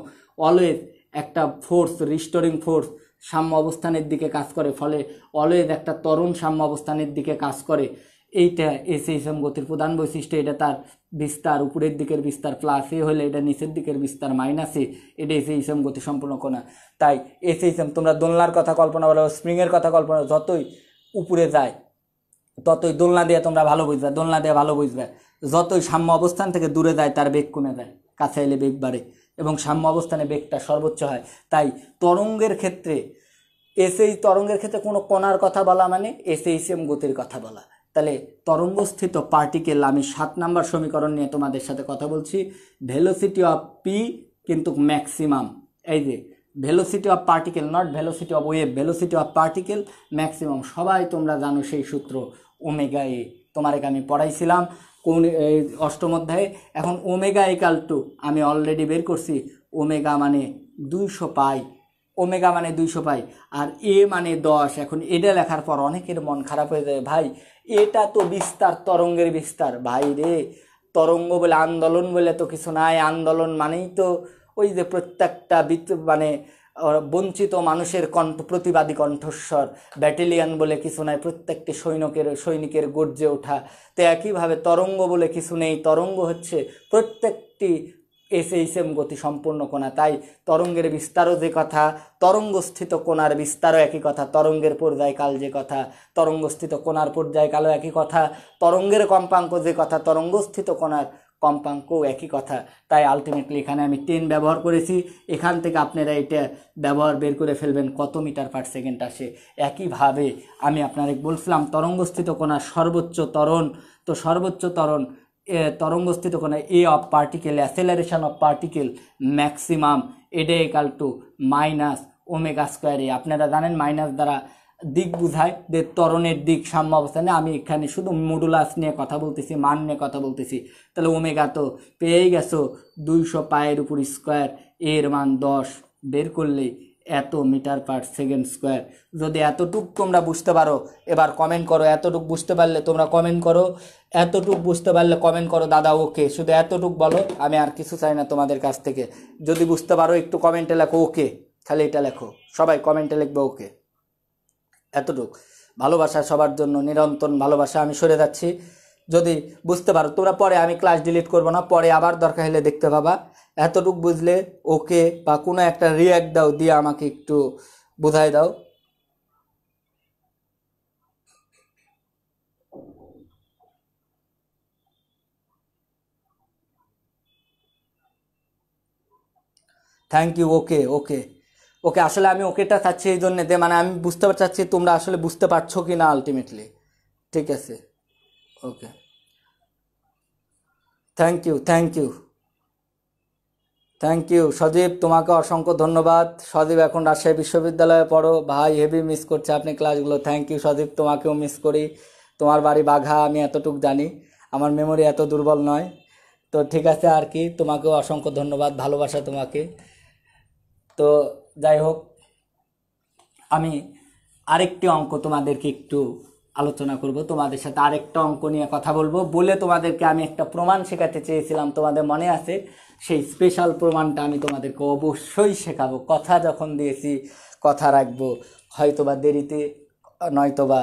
অলওয়েজ একটা ফোর্স, রিস্টোরিং ফোর্স সাম্য অবস্থানের দিকে কাজ করে, ফলে অলওয়েজ একটা ত্বরণ সাম্য অবস্থানের দিকে কাজ করে। এইটা এসএইচএম গতির প্রধান বৈশিষ্ট্য। এটা তার বিস্তার, উপরের দিকের বিস্তার প্লাস এ হলে এটা নিচের দিকের বিস্তার মাইনাস এ, এটা এসএইচএম গতি সম্পূর্ণ কোণা। তাই এসএইচএম তোমরা দোলনার কথা কল্পনা করো, স্প্রিংয়ের কথা কল্পনা, যতই উপরে যায় ততই দোলনা দিয়ে তোমরা ভালো বুঝবে, দোলনা দিয়ে ভালো বুঝবে, যতই সাম্য অবস্থান থেকে দূরে যায় তার বেগ কমে যায়, কাছে এলে বেগ বাড়ে এবং সাম্য অবস্থানে বেগটা সর্বোচ্চ হয়। তাই তরঙ্গের ক্ষেত্রে তরঙ্গের ক্ষেত্রে কোনো কণার কথা বলা মানে এসএইচএম গতির কথা বলা। তাহলে তরঙ্গস্থিত পার্টিকেল, আমি 7 নম্বর সমীকরণ নিয়ে তোমাদের সাথে কথা বলছি। ভেলোসিটি অফ পি কিন্তু ম্যাক্সিমাম, এই যে velocity of particle, not velocity of wave, velocity of particle maximum, সবাই তোমরা জানো সেই সূত্র ওমেগা এ, তোমাকে আমি পড়াইছিলাম কোন অষ্টম অধ্যায়ে। এখন ওমেগা ইকাল টু আমি অলরেডি বের করছি, ওমেগা মানে 200 পাই, ওমেগা মানে 200 পাই, আর এ মানে 10। এখন এটা লেখার পর অনেকের মন খারাপ হয়ে যায়, ভাই এটা তো বিস্তার, তরঙ্গের বিস্তার। ভাই রে, তরঙ্গ বলে আন্দোলন বলে তো কিছু নাই, আন্দোলন মানেই তো ওই যে প্রত্যেকটা মানে বঞ্চিত মানুষের কণ্ঠ, প্রতিবাদী কণ্ঠস্বর, ব্যাটালিয়ান বলে কিছু নাই, প্রত্যেকটি সৈনিকের গর্জে ওঠা। তো একইভাবে তরঙ্গ বলে কিছু নেই, তরঙ্গ হচ্ছে প্রত্যেকটি এসএইচএম গতি সম্পূর্ণ কোণা। তাই তরঙ্গের বিস্তারও যে কথা, তরঙ্গস্থিত কোণার বিস্তারও একই কথা, তরঙ্গের পর্যায়কাল যে কথা, তরঙ্গস্থিত কোণার পর্যায়কালও একই কথা, তরঙ্গের কম্পাঙ্ক যে কথা, তরঙ্গস্থিত কোণার কম্পাঙ্কও একই কথা। তাই আলটিমেটলি এখানে আমি 10 ব্যবহার করেছি, এখান থেকে আপনারা এটা ব্যবহার বের করে ফেলবেন কত মিটার পার সেকেন্ড আসে। একইভাবে আমি আপনাদের বলছিলাম তরঙ্গস্থিত কোণার সর্বোচ্চ ত্বরণ, তো সর্বোচ্চ ত্বরণ তরঙ্গস্থিত কোণা a of particle, acceleration of particle maximum, এটা equal to minus omega square a. আপনারা জানেন মাইনাস দ্বারা দিক বোঝায়, যে ত্বরণের দিক সাম্য অবস্থানে, আমি এখানে শুধু মডুলাস নিয়ে কথা বলতেছি, মান নিয়ে কথা বলতেছি। তাহলে ওমেগা তো পেয়েই গেছো 200 পায়ের উপর স্কোয়ার, এর মান 10, বের করলে এত মিটার পার সেকেন্ড স্কোয়ার। যদি এতটুক তোমরা বুঝতে পারো এবার কমেন্ট করো, এতটুক বুঝতে পারলে তোমরা কমেন্ট করো, এতটুক বুঝতে পারলে কমেন্ট করো দাদা ওকে, শুধু এতটুক বলো, আমি আর কিছু চাই না তোমাদের কাছ থেকে। যদি বুঝতে পারো একটু কমেন্টে লেখো ওকে, খালি এটা লেখো, সবাই কমেন্টে লিখবে ওকে। এতটুক ভালোবাসা সবার জন্য, নিরন্তর ভালোবাসা। আমি সরে যাচ্ছি, যদি বুঝতে পারো তোমরা, পরে আমি ক্লাস ডিলিট করবো না, পরে আবার দরকার হলে দেখতে পাবা। এতটুক বুঝলে ওকে বা কোনো একটা রিয়াক্ট দাও, দিয়ে আমাকে একটু বোঝাই দাও। থ্যাংক ইউ, ওকে ওকে ওকে। আসলে আমি ওকেটা চাচ্ছি এই জন্যে যে মানে আমি বুঝতে চাচ্ছি তোমরা আসলে বুঝতে পারছো কি না আলটিমেটলি। ঠিক আছে, okay, thank you, thank you, thank you Sajib, তোমাকে অসংখ্য ধন্যবাদ। সজীব এখন রাজশাহী বিশ্ববিদ্যালয়ে পড়ো, ভাই হেভি মিস করছে আপনি ক্লাসগুলো। থ্যাংক ইউ সজীব, তোমাকেও মিস করি। তোমার বাড়ি বাঘা, আমি এতটুক জানি, আমার মেমোরি এত দুর্বল নয়। তো ঠিক আছে, আর কি, তোমাকেও অসংখ্য ধন্যবাদ, ভালোবাসা তোমাকে। তো যাই হোক, আমি আরেকটি অঙ্ক তোমাদেরকে একটু আলোচনা করব, তোমাদের সাথে আরেকটা অঙ্ক নিয়ে কথা বলবো, বলে তোমাদেরকে আমি একটা প্রমাণ শেখাতে চেয়েছিলাম, তোমাদের মনে আছে? সেই স্পেশাল প্রমাণটা আমি তোমাদেরকে অবশ্যই শেখাবো, কথা যখন দিয়েছি কথা রাখবো, হয়তোবা দেরিতে নয়তোবা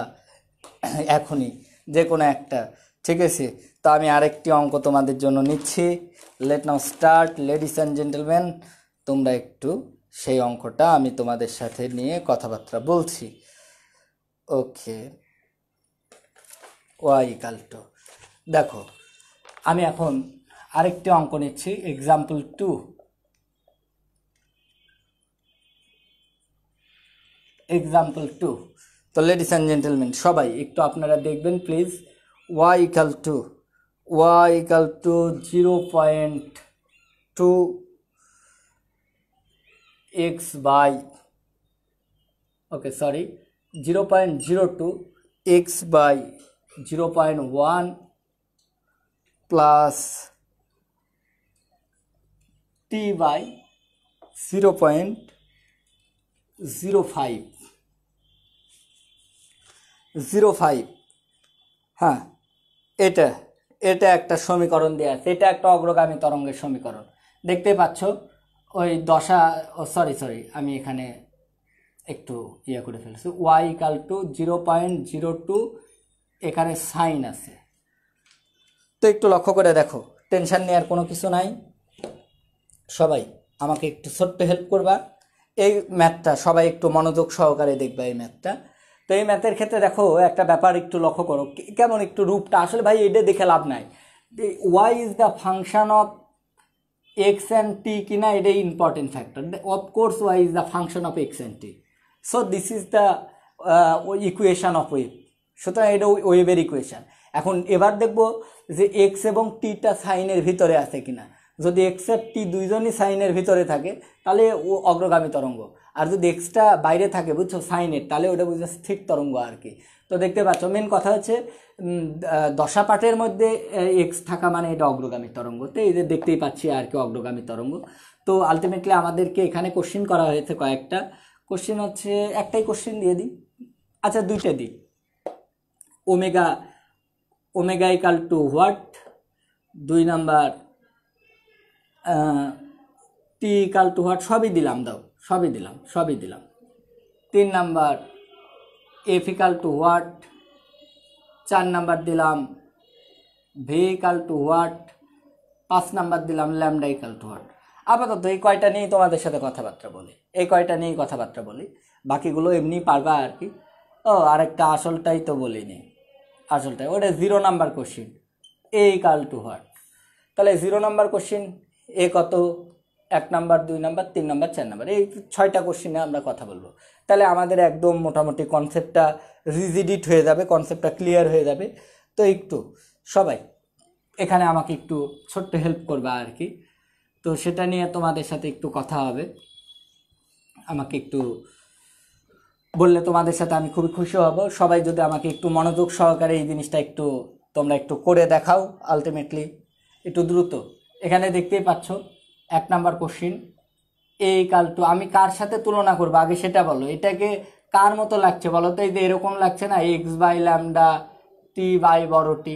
এখনই, যে কোনো একটা। ঠিক আছে, তো আমি আরেকটি অঙ্ক তোমাদের জন্য নিচ্ছি। Let now start ladies and gentleman. তোমরা একটু সেই অঙ্কটা আমি তোমাদের সাথে নিয়ে কথাবার্তা বলছি। ওকে, ওয়াই ইকাল টু, দেখো আমি এখন আরেকটি অঙ্ক নিচ্ছি, এক্সাম্পল 2। এক্সাম্পল 2, তো লেডিস অ্যান্ড জেন্টলম্যান সবাই একটু আপনারা দেখবেন please. Y equal to 0.2 x by okay sorry 0.02 x by 0.1 plus t by 0.05 হ্যাঁ এটা এটা একটা সমীকরণ দেওয়া আছে, এটা একটা অগ্রগামী তরঙ্গের সমীকরণ দেখতে পাচ্ছ। ওই দশা সরি আমি এখানে একটু ইয়ে করে ফেলছি, ওয়াই ইকাল টু 0.02 এখানে সাইন আছে। তো একটু লক্ষ্য করে দেখো, টেনশন নেওয়ার কোনো কিছু নাই। সবাই আমাকে একটু ছোট্ট হেল্প করবা, এই ম্যাথটা সবাই একটু মনোযোগ সহকারে দেখবা এই ম্যাথটা। তো এই ম্যাথের ক্ষেত্রে দেখো একটা ব্যাপার একটু লক্ষ্য করো, কেমন একটু রূপটা আসলে ভাই এটা দেখে লাভ নাই। Y is the function of x and t কিনা এটাই important factor. Of course y is the function of x and t, so this is the equation of wave. সুতরাং এটা ওয়েভের ইকুয়েশন। এখন এবার দেখবো যে এক্স এবং টিটা সাইনের ভিতরে আছে কিনা। যদি এক্স আর টি দুইজনই সাইনের ভিতরে থাকে তাহলে ও অগ্রগামী তরঙ্গ, আর যদি এক্সটা বাইরে থাকে বুঝছো সাইনের, তাহলে ওটা বুঝছো স্থির তরঙ্গ আর কি। তো দেখতে পাচ্ছ মেন কথা হচ্ছে দশাপাঠের মধ্যে এক্স থাকা মানে এটা অগ্রগামী তরঙ্গ। তো এই যে দেখতেই পাচ্ছি আর কি অগ্রগামী তরঙ্গ। তো আলটিমেটলি আমাদেরকে এখানে কোশ্চিন করা হয়েছে কয়েকটা। কোশ্চিন হচ্ছে একটাই কোশ্চিন দিয়ে দিই, আচ্ছা দুইটা দিই। Omega equal to what, 2 number t equal to what, সবই দিলাম, দাও সবই দিলাম। 3 number f equal to what, 4 number দিলাম v equal to what, 5 number দিলাম ল্যামডা ইকাল টু হোয়াট। আপাতত এই কয়টা নিয়েই তোমাদের সাথে কথাবার্তা বলি, বাকিগুলো এমনি পারবা আর কি। ও আরেকটা আসলটাই তো বলিনি, আসলটাই ওটা 0 number question, A equal to what. তাহলে 0 নাম্বার কোশ্চিন এ কত, 1 নাম্বার 2 নাম্বার 3 নাম্বার 4 নাম্বার, এই 6টা কোশ্চিনে আমরা কথা বলবো। তাহলে আমাদের একদম মোটামুটি কনসেপ্টটা রিজিডিট হয়ে যাবে, কনসেপ্টটা ক্লিয়ার হয়ে যাবে। তো একটু সবাই এখানে আমাকে একটু ছোট্ট হেল্প করবা আর কি। তো সেটা নিয়ে তোমাদের সাথে একটু কথা হবে, আমাকে একটু বললে তোমাদের সাথে আমি খুবই খুশি হব। সবাই যদি আমাকে একটু মনোযোগ সহকারে এই জিনিসটা তোমরা একটু করে দেখাও আলটিমেটলি একটু দ্রুত। এখানে দেখতেই পাচ্ছ 1 number question, A equal to, আমি কার সাথে তুলনা করবো আগে সেটা বলো। এটাকে কার মতো লাগছে বলো তো, এই যে এরকম লাগছে না, x by lambda t by বড় টি।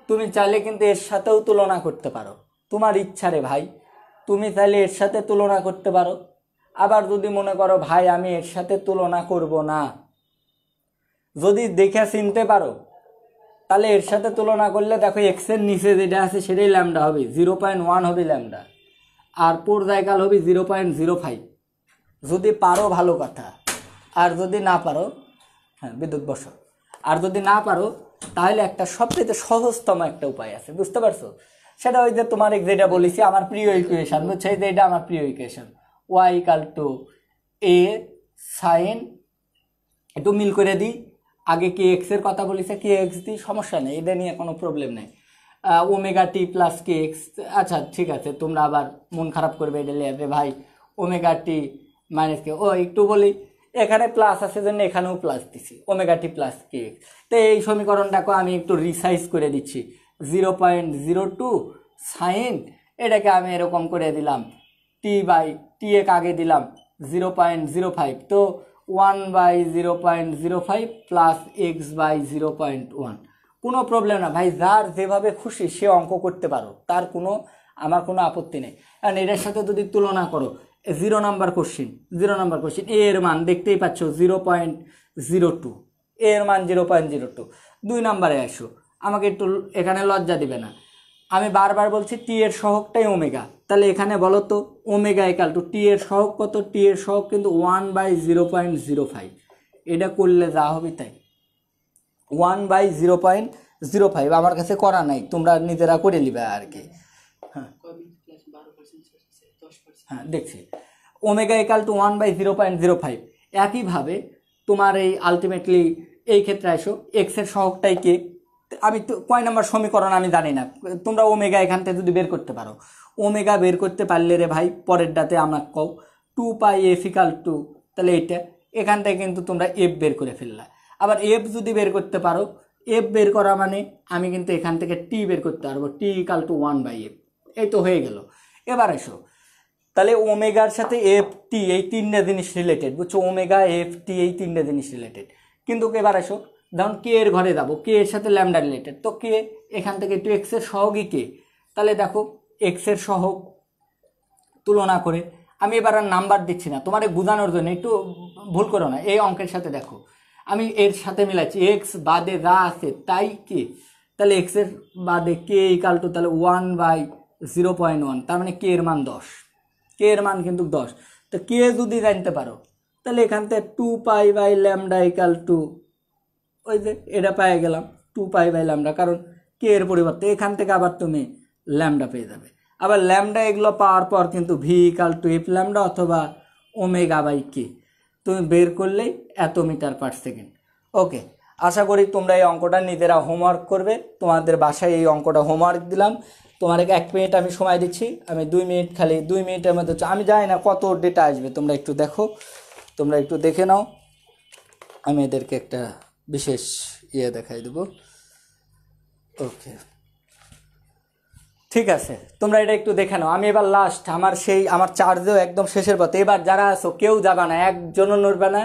তুমি চাইলে কিন্তু এর সাথেও তুলনা করতে পারো, তোমার ইচ্ছা রে ভাই, তুমি চাইলে এর সাথে তুলনা করতে পারো। আবার যদি মনে করো ভাই আমি এর সাথে তুলনা করব না, যদি দেখে চিনতে পারো, তাহলে এর সাথে তুলনা করলে দেখো এক্স এর নিচে যেটা আছে সেটাই ল্যামডা হবে, 0.1 হবে ল্যামডা, আর পূর্ণায়কাল হবে 0.05। যদি পারো ভালো কথা, আর যদি না পারো হ্যাঁ বিদ্যুৎ বসো, আর যদি না পারো তাহলে একটা সবচেয়ে সহজতম একটা উপায় আছে, বুঝতে পারছো? সেটা ওই যে তোমার যেটা বলেছি আমার প্রিয় ইকুয়েশন, বুঝছো? এই যে এটা আমার প্রিয় equation, y equal to a sine, একটু মিল করে দিই। আগে কি এক্স এর কথা বলেছে, কি এক্স দিই, সমস্যা নেই, এটা নিয়ে কোনো প্রবলেম নেই। ওমেগা টি প্লাস কে এক্স, আচ্ছা ঠিক আছে, তোমরা আবার মন খারাপ করবে এটা লিখবে ভাই ওমেগা টি মাইনাস কে। ও একটু বলি, এখানে প্লাস আছে জন্য এখানেও প্লাস দিছি, ওমেগা টি প্লাস কে এক্স। তো এই সমীকরণটাকে আমি একটু রিসাইজ করে দিচ্ছি, 0.02 সাইন, এটাকে আমি এরকম করে দিলাম টি বাই টি এক আগে দিলাম 0.05, তো 1/0.05 প্লাস এক্স বাই 0.1। কোনো প্রবলেম না ভাই, যার যেভাবে খুশি সে অঙ্ক করতে পারো, তার আমার কোনো আপত্তি নেই। কারণ এটার সাথে যদি তুলনা করো, 0 নাম্বার কোশ্চিন এ এর মান দেখতেই পাচ্ছ 0.02, এ এর মান 0.02। 2 নাম্বারে আসো, আমাকে একটু এখানে লজ্জা দিবে না, আমি বারবার বলছি টি এর সহগটাই ওমেগা, তাহলে এখানে বলো তো ওমেগা ইকাল টু টি এর সহগ কত, টি এর সহগ কিন্তু 1/0.05, এটা করলে যা হবে তাই, 1/0.05 আমার কাছে করা নাই, তোমরা নিজেরা করে নিবে আর কি। হ্যাঁ দেখছি, ওমেগা ইকাল টু 1/0.05। একইভাবে তোমার এই আলটিমেটলি এই ক্ষেত্রে আসো, এক্স এর সহগটাই কে, আমি তো কয় নাম্বার সমীকরণ আমি জানি না, তোমরা ওমেগা এখান থেকে যদি বের করতে পারো, ওমেগা বের করতে পারলে রে ভাই পরেরটাতে আমরা কও 2πf = তাহলে এইটা এখান থেকে কিন্তু তোমরা এফ বের করে ফেললা। আবার এফ যদি বের করতে পারো, এফ বের করা মানে আমি কিন্তু এখান থেকে টি বের করতে পারবো, টি = 1/f। এই তো হয়ে গেল। এবার এসো, তাহলে ওমেগার সাথে এফ টি এই তিনটে জিনিস রিলেটেড, বুঝছো? ওমেগা এফ টি এই তিনটে জিনিস রিলেটেড। কিন্তু এবার এসো, ধরুন কে এর ঘরে যাবো, কে এর সাথে ল্যামডা রিলেটেড, তো কে এখান থেকে একটু এক্স এর সহগই কে, তাহলে দেখো এক্স এর সহগ তুলনা করে আমি এবার আর নাম্বার দিচ্ছি না, তোমার বোঝানোর জন্য, একটু ভুল করো না। এই অঙ্কের সাথে দেখো আমি এর সাথে মিলাচ্ছি, এক্স বাদে যা আছে তাই কে, তাহলে এক্স এর বাদে কে = তাহলে 1/0.1, তার মানে কে এর মান 10, কে এর মান কিন্তু 10। তো কে যদি জানতে পারো তাহলে এখান থেকে 2π/λ = ওই যে এটা পেয়ে গেলাম 2π/λ, কারণ কে এর পরিবর্তে এখান থেকে আবার তুমি ল্যামডা পেয়ে যাবে। আবার ল্যামডা এগুলো পাওয়ার পর কিন্তু v = f λ অথবা ω/k তুমি বের করলেই এত মিটার/সেকেন্ড। ওকে, আশা করি তোমরা এই অঙ্কটা নিজেরা হোমওয়ার্ক করবে, তোমাদের বাসায় এই অঙ্কটা হোমওয়ার্ক দিলাম। তোমার 1 মিনিট আমি সময় দিচ্ছি, আমি 2 মিনিট, খালি 2 মিনিটের মধ্যে, আমি জানি না কত ডেটা আসবে, তোমরা একটু দেখো, তোমরা একটু দেখে নাও। আমি এদেরকে একটা বিশেষ দেখাই দেবো। ওকে, ঠিক আছে, তোমরা এটা একটু দেখে নাও। আমি এবার লাস্ট, আমার চার্জও একদম শেষের পথে। এবার যারা আছো কেউ যাবে না, একজনও নড়বে না।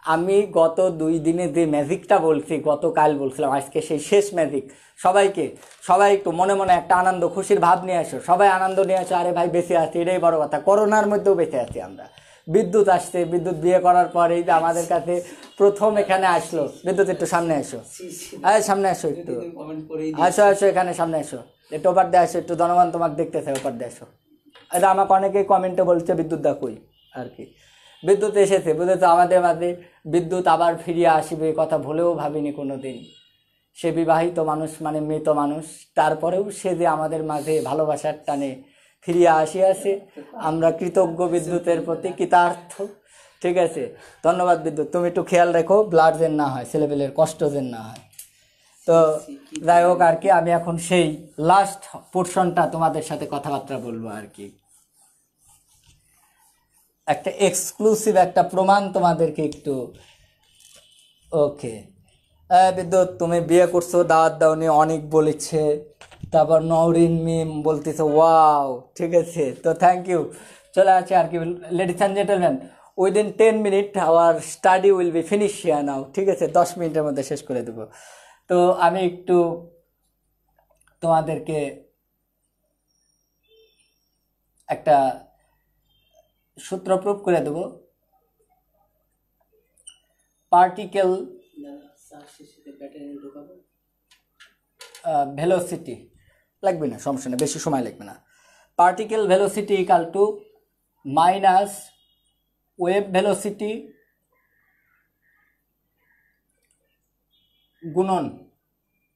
আমি গত 2 দিনে যে ম্যাজিকটা বলছি, গতকাল বলছিলাম, আজকে সেই শেষ ম্যাজিক। সবাই একটু মনে মনে একটা আনন্দ খুশির ভাব নিয়ে আসো, সবাই আনন্দ নিয়ে আসো। আরে ভাই বেঁচে আছি, এটাই বড় কথা। করোনার মধ্যেও বেঁচে আছি আমরা। বিদ্যুৎ আসছে, বিদ্যুৎ বিয়ে করার পরেই যে আমাদের কাছে প্রথম এখানে আসলো। বিদ্যুৎ একটু সামনে আসো, সামনে আসো, একটু আসো, এখানে সামনে আসো, একটু ওপার দিয়ে আসো, একটু জনগণ তোমাকে দেখতেছে, ওপার দিয়ে আসো। এটা আমাকে অনেকেই কমেন্টে বলছে বিদ্যুৎ দা কই, আর কি বিদ্যুৎ এসেছে, বুঝেছো? আমাদের মাঝে বিদ্যুৎ আবার ফিরিয়ে আসবে, কথা ভুলেও ভাবিনি কোনো দিন। সে বিবাহিত মানুষ, মানে মৃত মানুষ, তারপরেও সে যে আমাদের মাঝে ভালোবাসার টানে ফিরিয়ে আসিয়াছে, আমরা কৃতজ্ঞ বিদ্যুতের প্রতি, কৃতার্থ। ঠিক আছে, ধন্যবাদ বিদ্যুৎ। তুমি একটু খেয়াল রেখো, ব্লাড যেন না হয়, ছেলেপেলের কষ্ট যেন না হয়। তো যাই হোক, আর কি আমি এখন সেই লাস্ট পোর্শনটা তোমাদের সাথে কথাবার্তা বলবো, আর কি একটা এক্সক্লুসিভ একটা প্রমাণ তোমাদেরকে একটু। ওকে, বিদ্যুৎ তুমি বিয়ে করছো, দাওয়াত দাওনি, অনেক বলেছে। তারপর নওরিন মিম বলতেছে ওয়াও, ঠিক আছে, তো থ্যাংক ইউ। চলে আছে আর কি, ladies and gentleman, within 10 minute our study will be finish here now. ঠিক আছে, 10 মিনিটের মধ্যে শেষ করে দেবো। তো আমি একটু তোমাদেরকে একটা সূত্র প্রুফ করে দেব। পার্টিকেল ভেলোসিটি লাগবে না, সমস্যা না, বেশি সময় লাগবে না। Particle velocity = minus wave velocity গুণন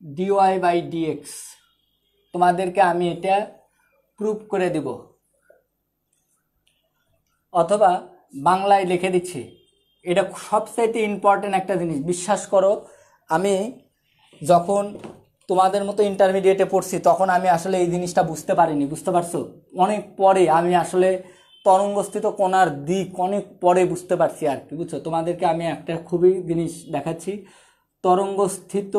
dy/dx। তোমাদেরকে আমি এটা প্রুফ করে দিব, অথবা বাংলায় লিখে দিচ্ছি। এটা সবচাইতে ইম্পর্টেন্ট একটা জিনিস, বিশ্বাস করো। আমি যখন তোমাদের মতো ইন্টারমিডিয়েটে পড়ছি, তখন আমি আসলে এই জিনিসটা বুঝতে পারিনি, বুঝতে পারছো? অনেক পরে আমি আসলে তরঙ্গস্থিত কণার দিক অনেক পরে বুঝতে পারছি, আর কি, বুঝছো? তোমাদেরকে আমি একটা খুবই জিনিস দেখাচ্ছি। তরঙ্গস্থিত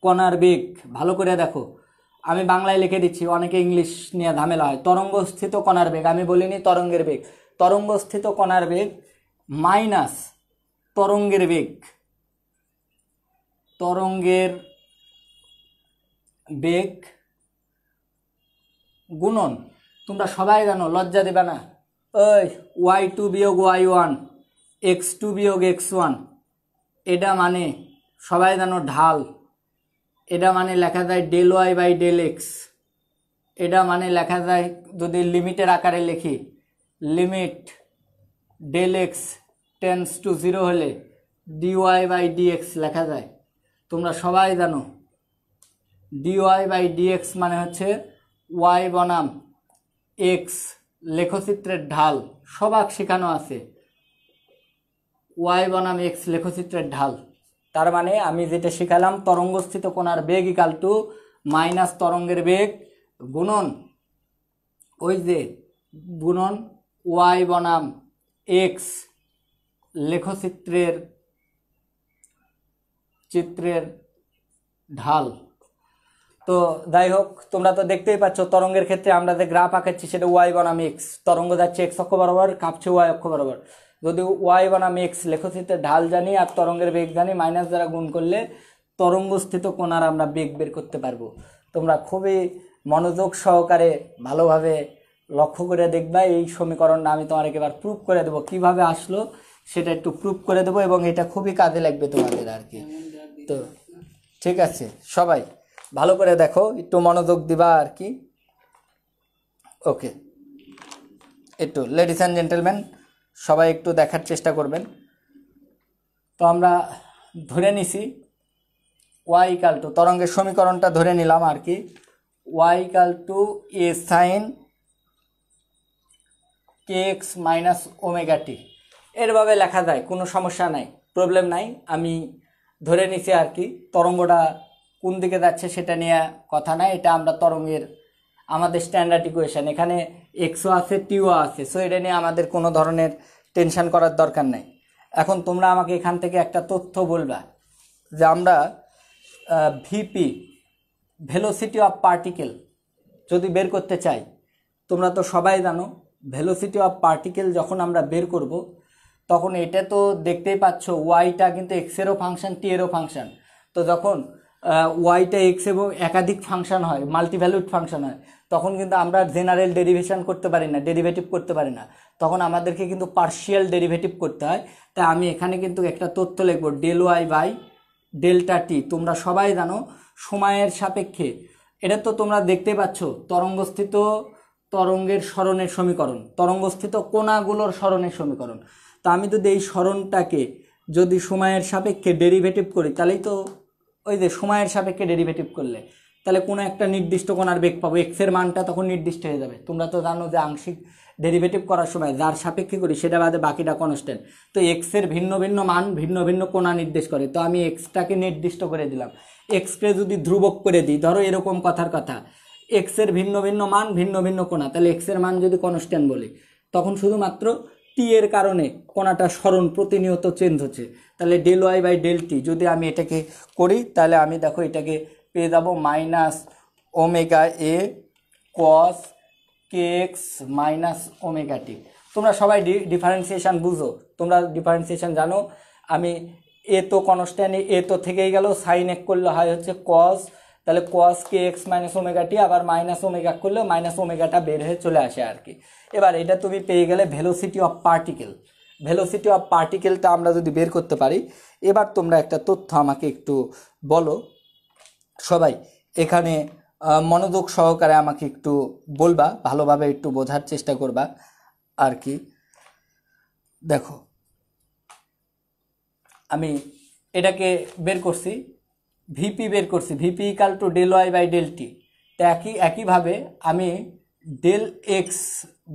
কণার বেগ, ভালো করে দেখো, আমি বাংলায় লিখে দিচ্ছি, অনেকে ইংলিশ নিয়ে ঝামেলা হয়। তরঙ্গস্থিত কণার বেগ, আমি বলিনি তরঙ্গের বেগ। তরঙ্গস্থিত কণার বেগ মাইনাস তরঙ্গের বেগ, তরঙ্গের বেগ গুণন, তোমরা সবাই জানো, লজ্জা দেবে না, ওই y2 বিয়োগ y1, x2 বিয়োগ x1, এটা মানে সবাই জানো ঢাল। এটা মানে লেখা যায় ∂y/∂x। এটা মানে লেখা যায়, যদি লিমিটের আকারে লিখি, লিমিট ∂x টেন্ডস টু 0 হলে dy/dx লেখা যায়। তোমরা সবাই জানো dy/dx মানে হচ্ছে y বনাম x লেখচিত্রের ঢাল, সবাক শেখানো আছে y বনাম x লেখচিত্রের ঢাল। তার মানে আমি যেটা শিখালাম, তরঙ্গস্থিত কণার বেগ = মাইনাস তরঙ্গের বেগ গুণন ওই যে গুণন ওয়াই বনাম এক্স লেখচিত্রের ঢাল। তো যাই হোক, তোমরা তো দেখতেই পাচ্ছ তরঙ্গের ক্ষেত্রে আমরা যে গ্রাফ আঁকাচ্ছি সেটা ওয়াই বনাম এক্স, তরঙ্গ যাচ্ছে এক্স অক্ষ বরাবর, কাঁপছে ওয়াই অক্ষ বরাবর। যদি ওয়াই বনাম এক্স লেখচিত্রের ঢাল জানি আর তরঙ্গের বেগ জানি, মাইনাস দ্বারা গুণ করলে তরঙ্গস্থিত কোণার আমরা বেগ বের করতে পারবো। তোমরা খুবই মনোযোগ সহকারে ভালোভাবে লক্ষ্য করে দেখবা। এই সমীকরণটা আমি তোমাকে এবার প্রুফ করে দেবো, কিভাবে আসলো সেটা একটু প্রুফ করে দেবো, এবং এটা খুবই কাজে লাগবে তোমাদের আর কি। তো ঠিক আছে, সবাই ভালো করে দেখো, একটু মনোযোগ দিবা আর কি। ওকে, একটু লেডিস অ্যান্ড জেন্টেলম্যান সবাই একটু দেখার চেষ্টা করবেন। তো আমরা ধরে নিছি ওয়াই ইকাল টু, তরঙ্গের সমীকরণটা ধরে নিলাম আর কি, y equal to a sine k x minus omega t. এরভাবে লেখা যায়, কোনো সমস্যা নাই, প্রবলেম নাই। আমি ধরে নিছি আর কি, তরঙ্গটা কোন দিকে যাচ্ছে সেটা নিয়ে কথা নাই, এটা আমরা তরঙ্গের আমাদের স্ট্যান্ডার্ড ইকুয়েশন, এখানে এক্সও আছে টিও আছে, সো এটা নিয়ে আমাদের কোনো ধরনের টেনশন করার দরকার নাই। এখন তোমরা আমাকে এখান থেকে একটা তথ্য বলবা যে আমরা ভিপি ভেলোসিটি অফ পার্টিকেল যদি বের করতে চাই, তোমরা তো সবাই জানো ভেলোসিটি অফ পার্টিকেল যখন আমরা বের করব তখন এটা তো দেখতেই পাচ্ছ ওয়াইটা কিন্তু এক্সেরও ফাংশন টি এরও ফাংশন। তো যখন ওয়াইটা এক্স এবং একাধিক ফাংশন হয়, মাল্টিভ্যালুড ফাংশন হয়, তখন কিন্তু আমরা জেনারেল ডেরিভেশন করতে পারি না, ডেরিভেটিভ করতে পারি না, তখন আমাদেরকে কিন্তু পার্শিয়াল ডেরিভেটিভ করতে হয়। তাই আমি এখানে কিন্তু একটা তথ্য লিখব, ডেল ওয়াই বাই ডেল্টা টি। তোমরা সবাই জানো সময়ের সাপেক্ষে, এটা তো তোমরা দেখতে পাচ্ছ তরঙ্গস্থিত তরঙ্গের সরণের সমীকরণ, তরঙ্গস্থিত কোণাগুলোর সরণের সমীকরণ। তো আমি যদি এই সরণটাকে যদি সময়ের সাপেক্ষে ডেরিভেটিভ করি, তাহলেই তো ওই যে সময়ের সাপেক্ষে ডেরিভেটিভ করলে তাহলে কোনো একটা নির্দিষ্ট কোণার বেগ পাবো, এক্সের মানটা তখন নির্দিষ্ট হয়ে যাবে। তোমরা তো জানো যে আংশিক ডেরিভেটিভ করার সময় যার সাপেক্ষে করি সেটা বাদে বাকিটা কনস্ট্যান্ট। তো এক্সের ভিন্ন ভিন্ন মান ভিন্ন ভিন্ন কোণা নির্দেশ করে, তো আমি এক্সটাকে নির্দিষ্ট করে দিলাম। এক্সকে যদি ধ্রুবক করে দিই, ধরো এরকম কথার কথা, এক্সের ভিন্ন ভিন্ন মান ভিন্ন ভিন্ন কোণা, তাহলে এক্সের মান যদি কনস্ট্যান্ট বলি, তখন শুধুমাত্র টি এর কারণে কোণাটা সরণ প্রতিনিয়ত চেঞ্জ হচ্ছে। তাহলে del y by del t যদি আমি এটাকে করি, তাহলে আমি দেখো এটাকে পেয়ে যাবো মাইনাস ওমেগা এ কস কে এক্স মাইনাস ওমেগা টি। তোমরা সবাই ডিফারেন্সিয়েশন বুঝো, তোমরা ডিফারেন্সিয়েশন জানো। আমি এ তো কনস্ট্যান্ট, এ তো থেকেই গেল, সাইন এক করলে হয় হচ্ছে কস, তাহলে কস কে এক্স মাইনাস ওমেগা টি, আবার মাইনাস ওমেগা করলে মাইনাস ওমেগাটা বের হয়ে চলে আসে আর কি। এবার এটা তুমি পেয়ে গেলে velocity of particle. Velocity of পার্টিকেলটা আমরা যদি বের করতে পারি, এবার তোমরা একটা তথ্য আমাকে একটু বলো সবাই, এখানে মনোযোগ সহকারে আমাকে একটু বলবা, ভালোভাবে একটু বোঝার চেষ্টা করবা আর কি। দেখো আমি এটাকে বের করছি, ভিপি বের করছি, v p equal to del y by del t. তো একইভাবে আমি del x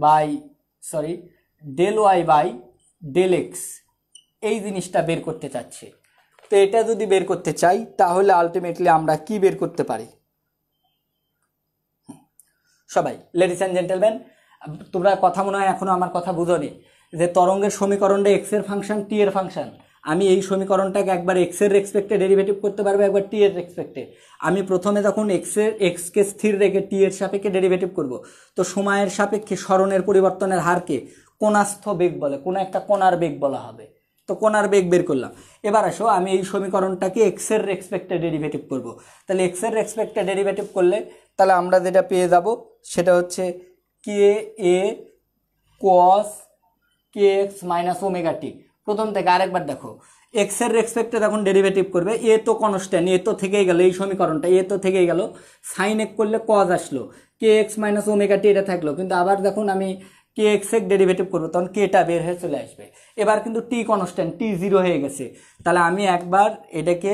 by del y by del x এই জিনিসটা বের করতে চাচ্ছি। তো এটা যদি বের করতে চাই তাহলে আলটিমেটলি আমরা কি বের করতে পারি? সবাই লেডিস অ্যান্ড জেন্টেলম্যান, তোমরা কথা মনে হয় এখনো আমার কথা বুঝোনি যে তরঙ্গের সমীকরণটা এক্স এর ফাংশন টি এর ফাংশন। আমি এই সমীকরণটাকে একবার এক্স এর রেসপেক্টে ডেরিভেটিভ করতে পারবো, একবার টি এর রেসপেক্টে। আমি প্রথমে যখন এক্সকে স্থির রেখে টি এর সাপেক্ষে ডেরিভেটিভ করব, তো সময়ের সাপেক্ষে সরণের পরিবর্তনের হারকে কোণাস্থ বেগ বলে, কোনো একটা কোণার বেগ বলা হবে। তো কোণার বেগ বের করলাম। এবার আসো আমি এই সমীকরণটাকে এক্স এর রেসপেক্টে ডেরিভেটিভ করব। তাহলে এক্স এর রেসপেক্টে ডেরিভেটিভ করলে তাহলে আমরা যেটা পেয়ে যাব সেটা হচ্ছে কে এ কস কে এক্স মাইনাস ওমেগা টি। প্রথম থেকে আরেকবার দেখো, এক্স এর রেসপেক্টে যখন ডেরিভেটিভ করবে, এ তো কনস্ট্যান্ট, এ তো থেকেই গেল, এই সমীকরণটা এ তো থেকেই গেল, সাইন এক করলে কজ আসলো, কে এক্স মাইনাস ওমেগা টি এটা থাকলো। কিন্তু আবার যখন আমি কে এক্স এর ডেরিভেটিভ করবো তখন কেটা বের হয়ে চলে আসবে। এবার কিন্তু টি কনস্ট্যান্ট, টি জিরো হয়ে গেছে। তাহলে আমি একবার এটাকে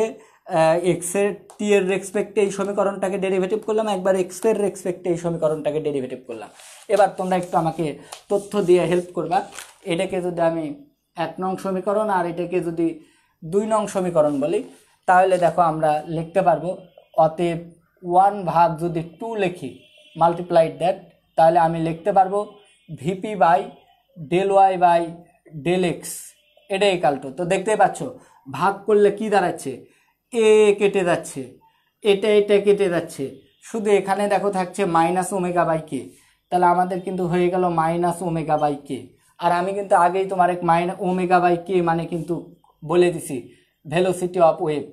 এক্স এর টি এর রেসপেক্টে এই সমীকরণটাকে ডেরিভেটিভ করলাম, একবার এক্স এর রেসপেক্টে এই সমীকরণটাকে ডেরিভেটিভ করলাম। এবার তোমরা একটু আমাকে তথ্য দিয়ে হেল্প করবা। এটাকে যদি আমি 1 নং সমীকরণ আর এটাকে যদি 2 নং সমীকরণ বলি, তাহলে দেখো আমরা লিখতে পারবো, অতএব 1 ভাগ যদি 2 লিখি মাল্টিপ্লাইড দ্যাট, তাহলে আমি লিখতে পারবো v p by del y by del x, এটা ইকাল টু, তো দেখতেই পাচ্ছ ভাগ করলে কি দাঁড়াচ্ছে, এ কেটে যাচ্ছে, এটা কেটে যাচ্ছে, শুধু এখানে দেখো থাকছে মাইনাস ওমেগা বাই কে, তাহলে আমাদের কিন্তু হয়ে গেল মাইনাস ওমেগা বাই কে। আর আমি কিন্তু আগেই তোমার এক ওমেগা বাই কে মানে কিন্তু বলে দিছি velocity of wave,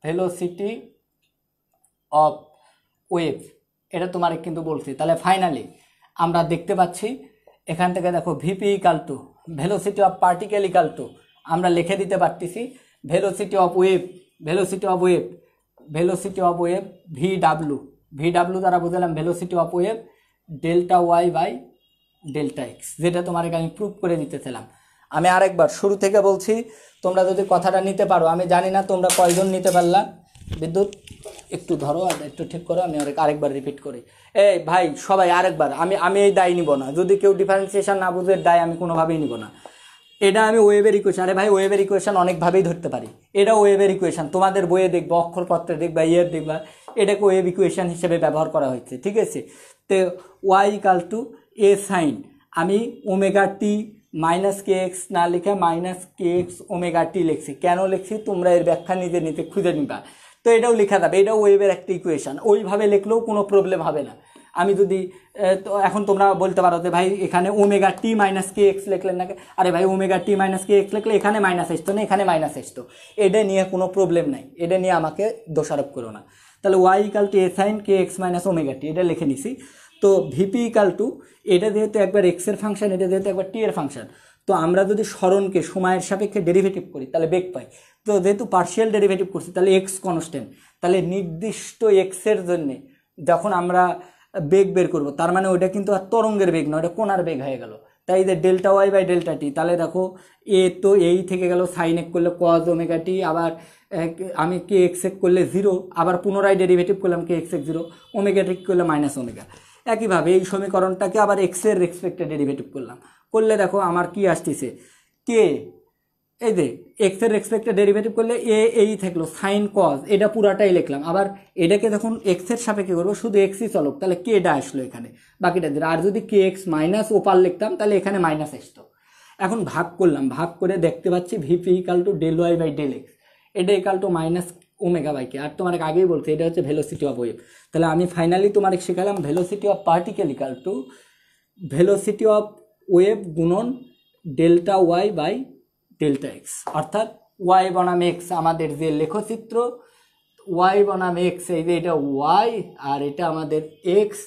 velocity of wave, এটা তোমার কিন্তু বলছি। তাহলে ফাইনালি আমরা দেখতে পাচ্ছি এখান থেকে দেখো v p equal to velocity of particle equal to, আমরা লিখে দিতে পারতেছি velocity of wave, velocity of wave, velocity of wave v ডাব্লু দ্বারা বুঝলাম velocity of wave delta y by delta x, যেটা তোমাকে আমি প্রুভ করে দিতেছিলাম। আমি আরেকবার শুরু থেকে বলছি, তোমরা যদি কথাটা নিতে পারো, আমি জানি না তোমরা কয়জন নিতে পারলা। বিদ্যুৎ একটু ধরো আর একটু ঠিক করো, আমি আরেকবার রিপিট করি। এই ভাই সবাই আরেকবার, আমি এই দায় নিব না, যদি কেউ ডিফারেন্সিয়েশন না বুঝে দায় আমি কোনোভাবেই নিব না। এটা আমি ওয়েভের ইকুয়েশন, আরে ভাই ওয়েভের ইকুয়েশন অনেকভাবেই ধরতে পারি, এটা ওয়েভের ইকুয়েশন, তোমাদের বইয়ে দেখবা, অক্ষরপত্রে দেখবা, দেখবা, এটাকে ওয়েভ ইকুয়েশন হিসেবে ব্যবহার করা হয়েছে, ঠিক আছে। তো y equal to a sine, আমি omega t minus k x না লিখে minus k x omega t লিখছি, কেন লিখছি তোমরা এর ব্যাখ্যা নিজে নিতে খুঁজে নিবা। তো এটাও লেখা যাবে, এটাও ওয়েভের একটা ইকুয়েশন, ওইভাবে লিখলেও কোনো প্রবলেম হবে না। আমি যদি তো এখন তোমরা বলতে পারো যে ভাই এখানে omega t minus k x লিখলেন না, আরে ভাই omega t minus k x লিখলে এখানে মাইনাস আসতো না, এখানে মাইনাস আসতো, এটা নিয়ে কোনো প্রবলেম নাই, এটা নিয়ে আমাকে দোষারোপ করো না। তাহলে y equal to a sine k x minus omega t, এটা লিখে নিছি। তো ভিপি ইকাল টু, এটা যেহেতু একবার এক্সের ফাংশন, এটা যেহেতু একবার টি এর ফাংশন, তো আমরা যদি স্মরণকে সময়ের সাপেক্ষে ডেরিভেটিভ করি তাহলে বেগ পাই। তো যেহেতু পার্শিয়াল ডেরিভেটিভ করছি তাহলে এক্স কনস্ট্যান্ট, তাহলে নির্দিষ্ট এক্সের জন্যে যখন আমরা বেগ বের করবো, তার মানে ওইটা কিন্তু আর তরঙ্গের বেগ নয়, ওটা কোণার বেগ হয়ে গেল। তাই যে ডেল্টা ওয়াই বাই ডেল্টা টি, তাহলে দেখো এ তো এই থেকে গেল সাইন এক করলে কজ ওমেগা টি, আবার আমি কে এক্স এক করলে জিরো, আবার পুনরায় ডেরিভেটিভ করলাম কে এক্স এক জিরো, ওমেগা টি করলে মাইনাস ওমেগা। একইভাবে এই সমীকরণটাকে আবার এক্সের রেসপেক্টে ডেরিভেটিভ করলে দেখো আমার কি আসতেছে, কে এই যে এক্স এর রেসপেক্টে ডেরিভেটিভ করলে এই থাকলো সাইন কজ, এটা পুরাটাই লিখলাম। আবার এটাকে যখন এক্স এর সাপেক্ষে করবো শুধু এক্সই চলক, তাহলে কেটা আসলো এখানে, বাকিটা দিলে। আর যদি কে এক্স মাইনাস ওপার লিখতাম তাহলে এখানে মাইনাস আসতো। এখন ভাগ করলাম, ভাগ করে দেখতে পাচ্ছি vp equal to del y by del x, এটা equal to minus omega by k. আর তোমার আগেই বলছে এটা হচ্ছে ভেলোসিটি অফ ওয়েভ। তাহলে আমি ফাইনালি তোমার শেখালাম velocity of particle equal to velocity of wave গুণন delta y by delta x, অর্থাৎ ওয়াই বনাম এক্স আমাদের যে লেখচিত্র, ওয়াই বনাম এক্স, এই যে এটা ওয়াই আর এটা আমাদের এক্স,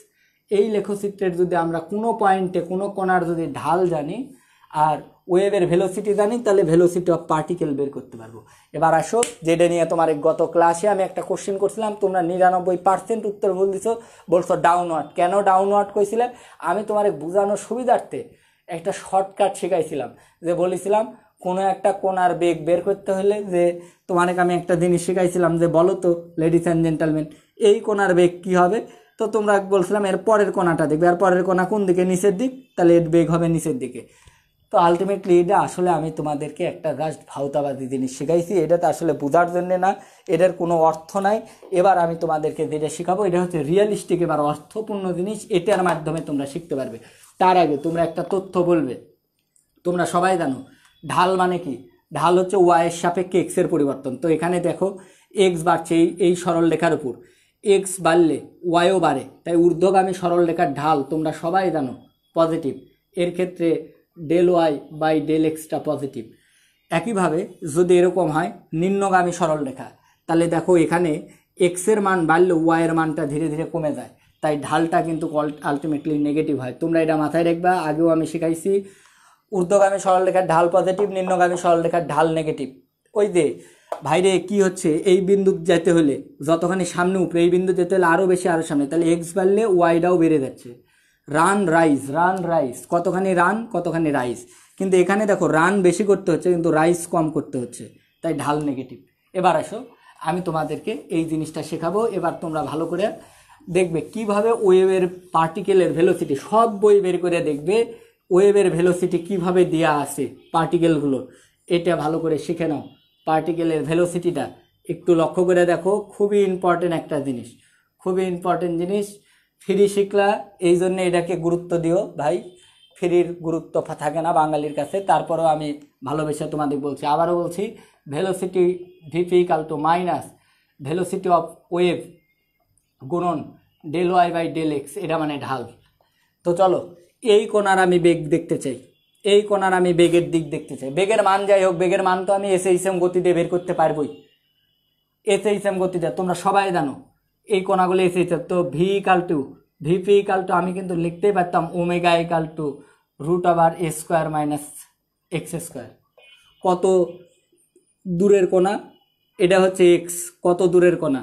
এই লেখচিত্রের যদি আমরা কোনো পয়েন্টে কোনো কোণার যদি ঢাল জানি আর ওয়েভের ভেলোসিটি জানি, তাহলে ভেলোসিটি অফ পার্টিকেল বের করতে পারবো। এবার আসো যেটা নিয়ে তোমার গত ক্লাসে আমি একটা কোশ্চেন করছিলাম, তোমরা 99% উত্তর ভুল দিছো, বলছো ডাউনওয়ার্ড। কেন ডাউনওয়ার্ড কইছিলে? আমি তোমার বোঝানোর সুবিধার্থে একটা শর্টকাট শেখাইছিলাম, যে বলেছিলাম কোনো একটা কোণার বেগ বের করতে হলে, যে তোমাকে আমি একটা জিনিস শেখাইছিলাম যে বলো তো লেডিস অ্যান্ড জেন্টালম্যান এই কোণার বেগ কী হবে, তো তোমরা বলছিলাম এর পরের কোণাটা দেখবে, আর পরের কোণা কোন দিকে, নিচের দিক, তাহলে এর বেগ হবে নিচের দিকে। তো আলটিমেটলি এটা আসলে আমি তোমাদেরকে একটা জাস্ট ভাউতাবাদী জিনিস শেখাইছি, এটা তো আসলে বোঝার জন্যে না, এটার কোনো অর্থ নাই। এবার আমি তোমাদেরকে যেটা শেখাবো এটা হচ্ছে রিয়েলিস্টিক, এবার অর্থপূর্ণ জিনিস, এটার মাধ্যমে তোমরা শিখতে পারবে। তার আগে তোমরা একটা তথ্য বলবে, তোমরা সবাই জানো ঢাল মানে কি? ঢাল হচ্ছে ওয়াইয়ের সাপেক্ষে এক্সের পরিবর্তন। তো এখানে দেখো এক্স বাড়ছে এই সরল রেখার উপর, এক্স বাড়লে ওয়াইও বাড়ে, তাই ঊর্ধ্বগামী সরল রেখার ঢাল তোমরা সবাই জানো পজিটিভ, এর ক্ষেত্রে ডেল ওয়াই বাই ডেল এক্সটা পজিটিভ। একইভাবে যদি এরকম হয় নিম্নগামী সরল রেখা, তাহলে দেখো এখানে এক্সের মান বাড়লে ওয়াইয়ের মানটা ধীরে ধীরে কমে যায়, তাই ঢালটা কিন্তু আলটিমেটলি নেগেটিভ হয়। তোমরা এটা মাথায় রাখবা, আগেও আমি শেখাইছি ঊর্ধ্বগামী সরলরেখার ঢাল পজিটিভ, নিম্নগামী সরলরেখার ঢাল নেগেটিভ। ওই যে ভাইরে কি হচ্ছে, এই বিন্দু যেতে হলে যতখানি সামনে উপরে, এই বিন্দু যেতে হলে আরও বেশি আরও সামনে, তাহলে এক্স বাড়লে ওয়াইটাও বেড়ে যাচ্ছে। রান রাইজ, কতখানি রান কতখানি রাইজ, কিন্তু এখানে দেখো রান বেশি করতে হচ্ছে কিন্তু রাইজ কম করতে হচ্ছে, তাই ঢাল নেগেটিভ। এবার আসো আমি তোমাদেরকে এই জিনিসটা শেখাবো, এবার তোমরা ভালো করে দেখবে কিভাবে ওয়েভের পার্টিকেলের ভেলোসিটি, সব বই বের করে দেখবে ওয়েভের ভেলোসিটি কিভাবে দেওয়া আছে পার্টিকেলগুলো, এটা ভালো করে শিখে নাও। পার্টিকেলের ভেলোসিটিটা একটু লক্ষ্য করে দেখো, খুবই ইম্পর্টেন্ট একটা জিনিস, খুবই ইম্পর্টেন্ট জিনিস। ফ্রি শিখলা এই জন্য এটাকে গুরুত্ব দিও ভাই, ফ্রির গুরুত্ব থাকে না বাঙালির কাছে, তারপরেও আমি ভালোবেসে তোমাদের বলছি, আবারও বলছি, velocity vp equal to minus velocity of wave গুণন del y by del x, এটা মানে ঢাল। তো চলো এই কোণার আমি বেগ দেখতে চাই, এই কোণার আমি বেগের দিক দেখতে চাই। বেগের মান যাই হোক, বেগের মান তো আমি এসএইচএম গতি দিয়ে বের করতে পারবই, এসএইচএম গতি দিয়ে, তোমরা সবাই জানো এই কোণাগুলো এসএইচএম। তো v equal to v p equal to আমি কিন্তু লিখতেই পারতাম omega equal to root over a square minus x square. কত দূরের কোণা? এটা হচ্ছে এক্স, কত দূরের কোণা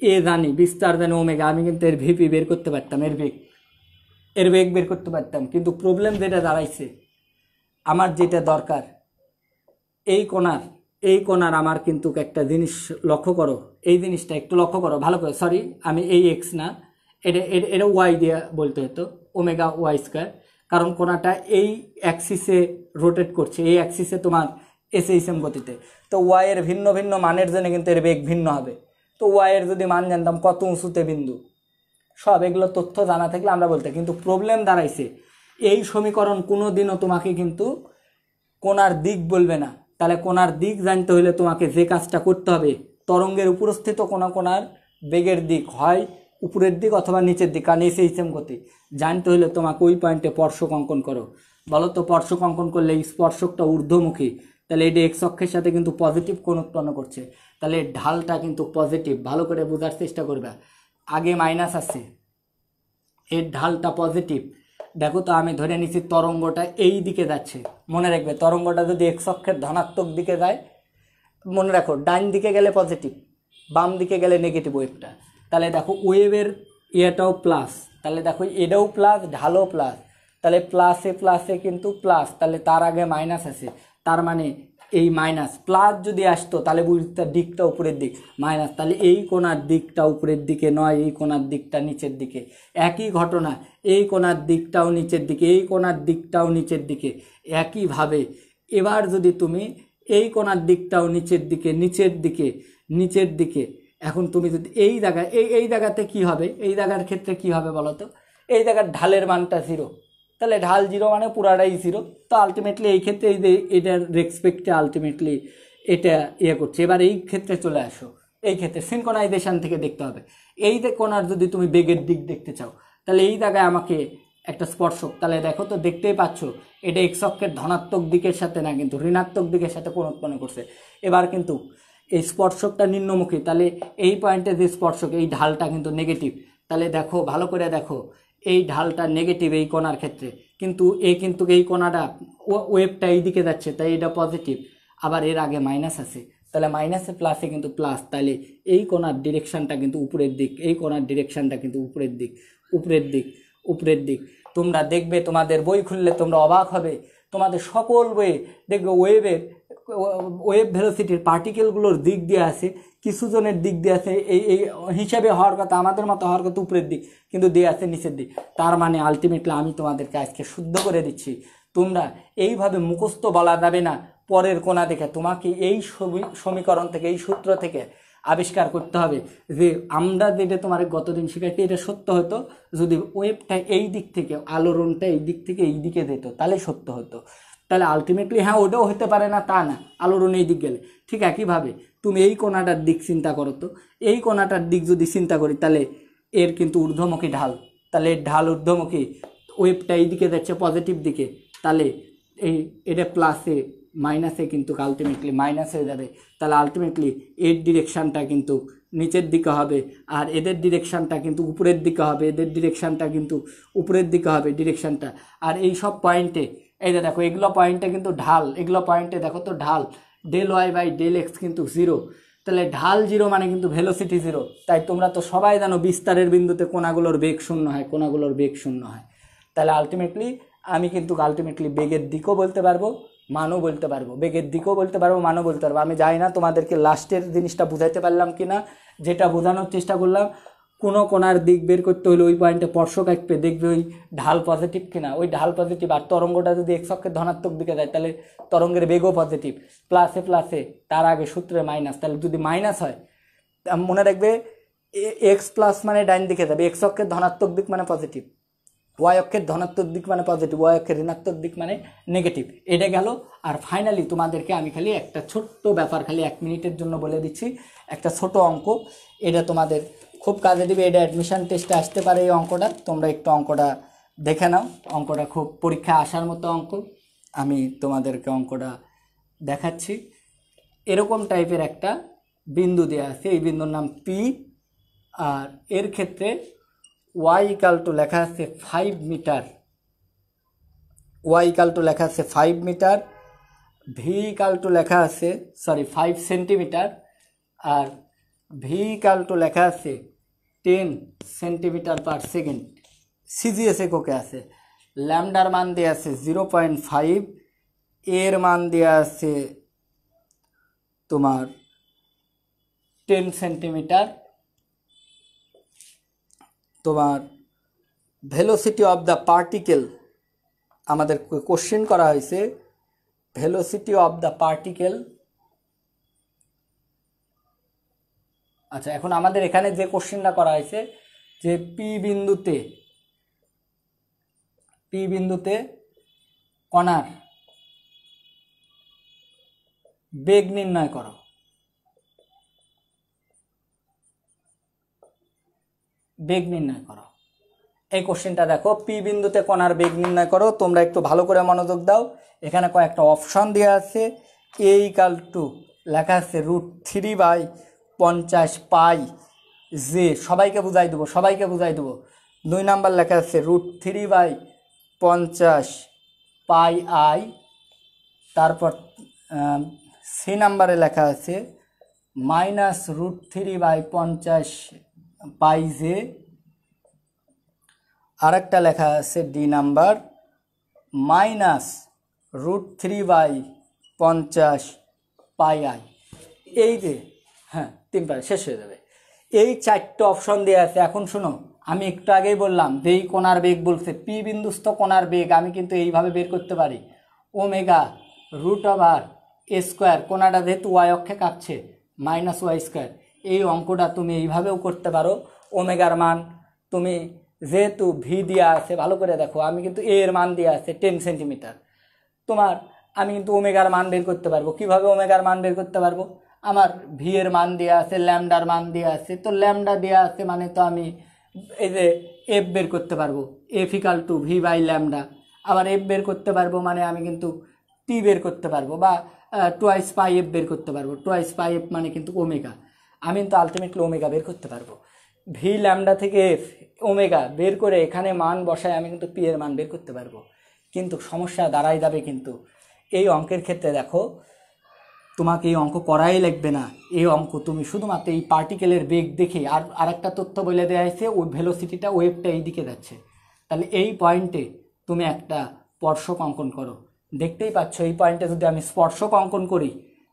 এ জানি, বিস্তার জানি ওমেগা, আমি কিন্তু এর ভিপি বের করতে পারতাম, এর বেগ বের করতে পারতাম। কিন্তু প্রবলেম যেটা দাঁড়াইছে, আমার যেটা দরকার এই কোণার আমার কিন্তু একটা জিনিস লক্ষ্য করো, এই জিনিসটা একটু লক্ষ্য করো ভালো করে। সরি, আমি এই এক্স না, এটা ওয়াই দিয়ে বলতে হতো, ওমেগা ওয়াই স্কোয়ার, কারণ কোণাটা এই অ্যাক্সিসে রোটেট করছে, এই অ্যাক্সিসে তোমার এসএইচএম গতিতে। তো ওয়াই এর ভিন্ন ভিন্ন মানের জন্য কিন্তু এর বেগ ভিন্ন হবে। তো ওয়াই এর যদি মান জানতাম, কত উঁচুতে বিন্দু, সব এগুলো তথ্য জানা থাকলে আমরা বলতে। কিন্তু প্রবলেম দাঁড়াইছে, এই সমীকরণ কোনো দিনও তোমাকে কিন্তু কোণার দিক বলবে না। তাহলে কোণার দিক জানতে হলে তোমাকে যে কাজটা করতে হবে, তরঙ্গের উপরস্থিত কোণার বেগের দিক হয় উপরের দিক অথবা নিচের দিক, কারণ এসএইচএম গতি জানতে হলে তোমাকে ওই পয়েন্টে স্পর্শক অঙ্কন করো। বলো তো, স্পর্শক অঙ্কন করলে এই স্পর্শকটা ঊর্ধ্বমুখী, তাহলে এটা এক্স অক্ষের সাথে কিন্তু পজিটিভ কোণ উৎপন্ন করছে, তাহলে ঢালটা কিন্তু পজিটিভ। ভালো করে বোঝার চেষ্টা করবে, আগে মাইনাস আছে, এর ঢালটা পজিটিভ। দেখো তো, আমি ধরে নিচ্ছি তরঙ্গটা এই দিকে যাচ্ছে। মনে রাখবে, তরঙ্গটা যদি এক্স অক্ষের ধনাত্মক দিকে যায়, মনে রাখো ডান দিকে গেলে পজিটিভ, বাম দিকে গেলে নেগেটিভ ওয়েভটা। তাহলে দেখো ওয়েভের ইয়েটাও প্লাস, তাহলে দেখো এটাও প্লাস, ঢালও প্লাস, তাহলে প্লাসে প্লাসে কিন্তু প্লাস, তাহলে তার আগে মাইনাস আছে, তার মানে এই মাইনাস প্লাস যদি আসতো তাহলে বুঝতে দিকটা উপরের দিক, মাইনাস তাহলে এই কোণার দিকটা উপরের দিকে নয়, এই কোণার দিকটা নিচের দিকে। একই ঘটনা, এই কোণার দিকটাও নিচের দিকে, এই কোণার দিকটাও নিচের দিকে। একইভাবে এবার যদি তুমি এই কোণার দিকটাও নিচের দিকে, নিচের দিকে, নিচের দিকে, এখন তুমি যদি এই জায়গায় এই জায়গাতে কি হবে, এই জায়গার ক্ষেত্রে কি হবে বলো তো? এই জায়গার ঢালের মানটা জিরো, তাহলে ঢাল জিরো মানে পুরাটাই জিরো। তো আলটিমেটলি এই ক্ষেত্রে এই যে এটার রেসপেক্টে আলটিমেটলি এটা ইয়ে করছে। এবার এই ক্ষেত্রে চলে আসো, এই ক্ষেত্রে সিনক্রোনাইজেশন থেকে দেখতে হবে। এই যে কোণার যদি তুমি বেগের দিক দেখতে চাও, তাহলে এই জায়গায় আমাকে একটা স্পর্শক, তাহলে দেখো তো দেখতেই পাচ্ছ এটা এক্স অক্ষের ধনাত্মক দিকের সাথে না, কিন্তু ঋণাত্মক দিকের সাথে কোণ উৎপন্ন করছে। এবার কিন্তু এই স্পর্শকটা নিম্নমুখী, তাহলে এই পয়েন্টে যে স্পর্শক, এই ঢালটা কিন্তু নেগেটিভ। তাহলে দেখো ভালো করে দেখো, এই ঢালটা নেগেটিভ এই কোণার ক্ষেত্রে, কিন্তু এই কোণাটা ওয়েভটা এই দিকে যাচ্ছে, তাই এটা পজিটিভ। আবার এর আগে মাইনাস আছে, তাহলে মাইনাসে প্লাসে কিন্তু প্লাস, তাহলে এই কোণার ডিরেকশানটা কিন্তু উপরের দিক, এই কোণার ডিরেকশানটা কিন্তু উপরের দিক, উপরের দিক, উপরের দিক। তোমরা দেখবে, তোমাদের বই খুললে তোমরা অবাক হবে, তোমাদের সকল বইয়ে দেখবে ওয়েভ ভেলোসিটির পার্টিকেলগুলোর দিক দিয়ে আছে, কিছু জনের দিক দিয়ে আছে এই হিসাবে হওয়ার কথা, আমাদের মতো হওয়ার কথা উপরের দিক, কিন্তু দিয়ে আছে নিচের দিক। তার মানে আলটিমেটলি আমি তোমাদেরকে আজকে শুদ্ধ করে দিচ্ছি, তোমরা এইভাবে মুখস্থ বলা যাবে না পরের কোণা দেখে, তোমাকে এই সমীকরণ থেকে, এই সূত্র থেকে আবিষ্কার করতে হবে যে আমরা যেটা তোমার গতদিন শিখাইছি এটা সত্য হতো যদি ওয়েভটা এই দিক থেকে, আলোড়নটা এই দিক থেকে এই দিকে যেত, তাহলে সত্য হতো। তাহলে আলটিমেটলি হ্যাঁ ওটাও হতে পারে না তা না, আলোড়ন এই দিক গেলে। ঠিক একইভাবে তুমি এই কোণাটার দিক চিন্তা করো তো, এই কোণাটার দিক যদি চিন্তা করি, তাহলে এর কিন্তু ঊর্ধ্বমুখী ঢাল, তাহলে এর ঢাল ঊর্ধ্বমুখী, ওয়েভটা এই দিকে যাচ্ছে পজিটিভ দিকে, তাহলে এটা প্লাসে মাইনাসে কিন্তু আলটিমেটলি মাইনাস হয়ে যাবে। তাহলে আলটিমেটলি এর ডিরেকশানটা কিন্তু নিচের দিকে হবে, আর এদের ডিরেকশানটা কিন্তু উপরের দিকে হবে, এদের ডিরেকশানটা কিন্তু উপরের দিকে হবে ডিরেকশানটা। আর এই সব পয়েন্টে এই যে দেখো, এগুলো পয়েন্টে কিন্তু ঢাল, এগুলো পয়েন্টে দেখো তো ঢাল del y by del x কিন্তু জিরো, তাহলে ঢাল জিরো মানে কিন্তু ভেলোসিটি জিরো। তাই তোমরা তো সবাই জানো বিস্তারের বিন্দুতে কোণাগুলোর বেগ শূন্য হয়, কোণাগুলোর বেগ শূন্য হয়। তাহলে আলটিমেটলি আমি কিন্তু বেগের দিকও বলতে পারবো, মানও বলতে পারবো, বেগের দিকও বলতে পারবো, মানও বলতে পারবো। আমি জানি না তোমাদেরকে লাস্টের জিনিসটা বুঝাইতে পারলাম কি না, যেটা বোঝানোর চেষ্টা করলাম, কোনো কোণার দিক বের করতে হলে ওই পয়েন্টে স্পর্শক আঁকবে, দেখবে ওই ঢাল পজিটিভ কিনা, ওই ঢাল পজিটিভ। আর তরঙ্গটা যদি এক্স অক্ষের ধনাত্মক দিকে যায়, তাহলে তরঙ্গের বেগও পজিটিভ, প্লাসে প্লাসে, তার আগে সূত্রে মাইনাস। তাহলে যদি মাইনাস হয়, মনে রাখবে এক্স প্লাস মানে ডাইন দিকে যাবে, এক্স অক্ষের ধনাত্মক দিক মানে পজিটিভ, ওয়াই অক্ষের ধনাত্মক দিক মানে পজিটিভ, ওয়াই অক্ষের ঋণাত্মক দিক মানে নেগেটিভ। এটা গেল। আর ফাইনালি তোমাদেরকে আমি খালি একটা ছোট্ট ব্যাপার খালি 1 মিনিটের জন্য বলে দিচ্ছি, একটা ছোট অঙ্ক, এটা তোমাদের খুব কাজে দিবে। এটা অ্যাডমিশন টেস্টে আসতে পারে এই অঙ্কটা, তোমরা একটু অঙ্কটা দেখে নাও। অঙ্কটা খুব পরীক্ষায় আসার মতো অঙ্ক। আমি তোমাদেরকে অঙ্কটা দেখাচ্ছি। এরকম টাইপের একটা বিন্দু দেওয়া আছে, এই বিন্দুর নাম পি, আর এর ক্ষেত্রে ওয়াই ইকাল টু লেখা আছে 5 মিটার, ওয়াই ইকাল টু লেখা আছে 5 মিটার, ভি ইকাল টু লেখা আছে 5 সেন্টিমিটার, আর ভি ইকাল টু লেখা আছে 10 সেন্টিমিটার পার সেকেন্ড। সিজিএস এককে আছে। ল্যামডার মান দেওয়া আছে 0.5, এর মান দেওয়া আছে তোমার 10 সেন্টিমিটার। তোমার ভেলোসিটি অফ দ্য পার্টিকেল আমাদের কোশ্চেন করা হয়েছে, ভেলোসিটি অফ দ্য পার্টিকেল। আচ্ছা, এখন আমাদের এখানে যে কোশ্চেনটা করা হয়েছে যে পি বিন্দুতে কণার বেগ নির্ণয় করো। বেগ নির্ণয় করো, এই কোশ্চেনটা দেখো। পি বিন্দুতে কণার বেগ নির্ণয় করো। তোমরা একটু ভালো করে মনোযোগ দাও। এখানে কয়েকটা অপশন দেওয়া আছে। এ ইকাল টু লেখা আছে √3/50 পাই জে, সবাইকে বুঝাই দেবো। 2 নাম্বার লেখা আছে √3/50 পাই আই। তারপর সি নাম্বারে লেখা আছে -√3/50 পাই জে। আরেকটা লেখা আছে ডি নাম্বার -√3/50 পাই আই। এই যে হ্যাঁ 3 শেষ হয়ে যাবে। এই 4টে অপশন দেওয়া আছে। এখন শোনো, আমি একটু আগেই বললাম যে এই কোণার বেগ বলছে, পি বিন্দুস্থ কোণার বেগ আমি কিন্তু এইভাবে বের করতে পারি, ω√a²। কোণাটা যেহেতু ওয়াই অক্ষে কাঁপছে, -y²। এই অঙ্কটা তুমি এইভাবেও করতে পারো। ওমেগার মান তুমি যেহেতু ভি দেওয়া আছে, ভালো করে দেখো, আমি কিন্তু এ এর মান দেওয়া আছে 10 সেন্টিমিটার। আমি কিন্তু ওমেগার মান বের করতে পারবো। কিভাবে ওমেগার মান বের করতে পারবো? আমার ভি এর মান দেওয়া আছে, ল্যামডার মান দেওয়া আছে, তো ল্যামডা দেওয়া আছে মানে তো আমি এই যে এফ বের করতে পারবো, f equal to v by lambda. আবার এফ বের করতে পারবো মানে আমি কিন্তু টি বের করতে পারবো, বা টোয়াইস পাই এফ বের করতে পারবো। টোয়াইস পাই এফ মানে কিন্তু ওমেগা। আমি কিন্তু আলটিমেটলি ওমেগা বের করতে পারবো। ভি ল্যামডা থেকে এফ ওমেগা বের করে এখানে মান বসায় আমি কিন্তু পি এর মান বের করতে পারবো। কিন্তু সমস্যা দাঁড়াই যাবে, কিন্তু এই অঙ্কের ক্ষেত্রে দেখো, তোমাকে এই অঙ্ক করাই লাগবে না। এই অঙ্ক তুমি শুধুমাত্র এই পার্টিকেলের বেগ দেখে, আর একটা তথ্য বলে দেওয়া হয়েছে, ওই ভেলোসিটিটা, ওয়েভটা এই দিকে যাচ্ছে। তাহলে এই পয়েন্টে তুমি একটা স্পর্শক অঙ্কন করো। দেখতেই পাচ্ছ, এই পয়েন্টে যদি আমি স্পর্শক অঙ্কন করি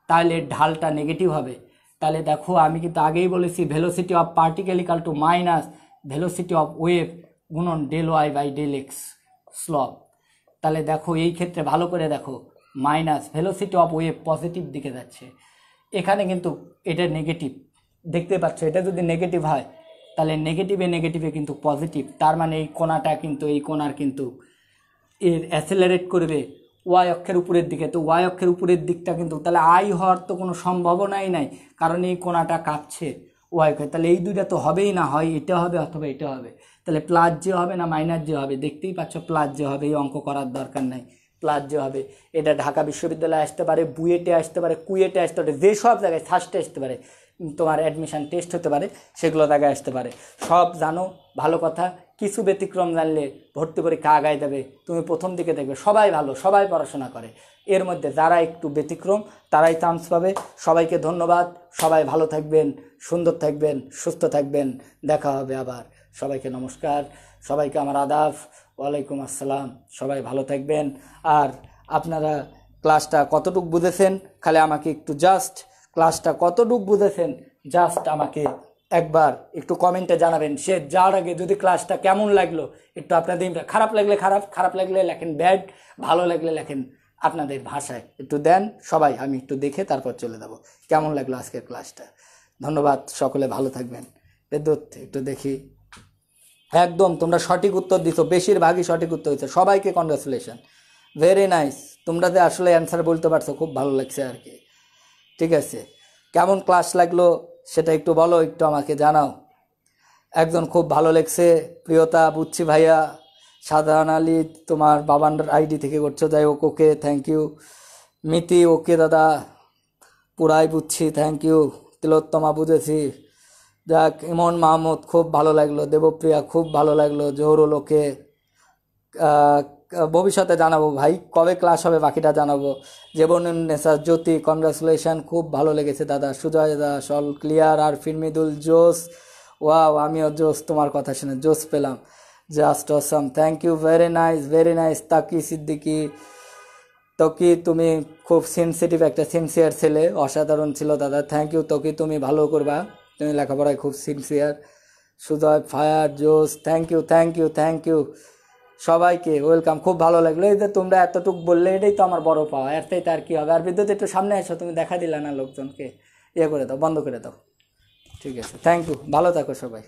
তাহলে ঢালটা নেগেটিভ হবে। তাহলে দেখো, আমি কিন্তু আগেই বলেছি velocity of particle equal to minus velocity of wave গুণন Δy/Δx স্লপ। তাহলে দেখো, এই ক্ষেত্রে ভালো করে দেখো, minus velocity of wave positive দিকে যাচ্ছে, এখানে কিন্তু এটা নেগেটিভ। দেখতে পাচ্ছ, এটা যদি নেগেটিভ হয় তাহলে নেগেটিভে কিন্তু পজিটিভ। তার মানে এই কোণাটা কিন্তু, এই কোণার কিন্তু এর অ্যাসেলারেট করবে ওয়াই অক্ষের উপরের দিকে। তো ওয়াই অক্ষের উপরের দিকটা কিন্তু তাহলে আই হওয়ার তো কোনো সম্ভাবনাই নাই, কারণ এই কোণাটা কাঁপছে ওয়াই অক্ষে। তাহলে এই দুইটা তো হবেই না, হয় এটা হবে অথবা এটা হবে। তাহলে প্লাস যে হবে না মাইনাস যে হবে? দেখতেই পাচ্ছ প্লাস যে হবে। এই অঙ্ক করার দরকার নাই, প্লাস যে হবে। এটা ঢাকা বিশ্ববিদ্যালয়ে আসতে পারে, বুয়েটে আসতে পারে, কুয়েটে আসতে পারে, যে সব জায়গায় ফার্স্টে আসতে পারে, তোমার অ্যাডমিশন টেস্ট হতে পারে, সেগুলো জায়গায় আসতে পারে। সব জানো, ভালো কথা। কিছু ব্যতিক্রম জানলে ভর্তি পরীক্ষা আগায় দেবে। তুমি প্রথম দিকে দেখবে সবাই ভালো, সবাই পড়াশোনা করে। এর মধ্যে যারা একটু ব্যতিক্রম তারাই চান্স পাবে। সবাইকে ধন্যবাদ। সবাই ভালো থাকবেন, সুন্দর থাকবেন, সুস্থ থাকবেন। দেখা হবে আবার। সবাইকে নমস্কার, সবাইকে আমার আদাব, ওয়ালাইকুম আসসালাম। সবাই ভালো থাকবেন। আর আপনারা ক্লাসটা কতটুকু বুঝেছেন, খালি আমাকে একটু জাস্ট ক্লাসটা কতটুকু বুঝেছেন জাস্ট আমাকে একবার একটু কমেন্টে জানাবেন। সে যাওয়ার আগে যদি ক্লাসটা কেমন লাগলো একটু আপনাদের, খারাপ লাগলে খারাপ লাগলে লেখেন ব্যাড, ভালো লাগলে লেখেন আপনাদের ভাষায় একটু দেন সবাই। আমি একটু দেখে তারপর চলে যাব কেমন লাগলো আজকের ক্লাসটা। ধন্যবাদ, সকলে ভালো থাকবেন। বিদ্যুৎ একটু দেখি। একদম তোমরা সঠিক উত্তর দিছো, বেশিরভাগই সঠিক উত্তর হয়েছে, সবাইকে কনগ্রাচুলেশন, ভেরি নাইস। তোমরা যে আসলে অ্যান্সার বলতে পারছো, খুব ভালো লাগছে আর কি। ঠিক আছে, কেমন ক্লাস লাগলো সেটা একটু বলো, একটু আমাকে জানাও। একজন খুব ভালো লাগছে, প্রিয়তা বুচ্ছি ভাইয়া, সাধারণ আলী তোমার বাবান আইডি থেকে করছো, যাই হোক ওকে, থ্যাংক ইউ। মিতি ওকে দাদা, পুরাই বুঝছি, থ্যাংক ইউ। তিলোত্তমা বুঝেছি, যাক। ইমন মাহমুদ খুব ভালো লাগলো, দেবপ্রিয়া খুব ভালো লাগলো, জহুরুল ওকে। আহ, ভবিষ্যতে জানাবো ভাই, কবে ক্লাস হবে বাকিটা জানাবো। নেসা জ্যোতি কনগ্রাচুলেশন, খুব ভালো লেগেছে দাদা। সুজয় দাদা সল ক্লিয়ার। আর ফিরমিদুল জোস, ওয়াও আমিও জোস, তোমার কথা শুনে জোস পেলাম, just awesome, thank you, very nice very nice. Taki Siddiqui, Taqi তুমি খুব সেনসিটিভ একটা সিনসিয়ার ছেলে, অসাধারণ ছিল দাদা, থ্যাংক ইউ তকি, তুমি ভালো করবা, তুমি লেখাপড়ায় খুব সিনসিয়ার। সুজয় ফায়ার জোস, thank you thank you thank you সবাইকে, ওয়েলকাম। খুব ভালো লাগলো, এই যে তোমরা এতটুকু বললে, এটাই তো আমার বড় পাওয়া, এর থেকে আর কি হবে। আর বিদ্যুৎ একটু সামনে এসো, তুমি দেখা দিলা না লোকজনকে, ইয়ে করে দাও, বন্ধ করে দাও। ঠিক আছে, থ্যাংক ইউ, ভালো থাকো সবাই।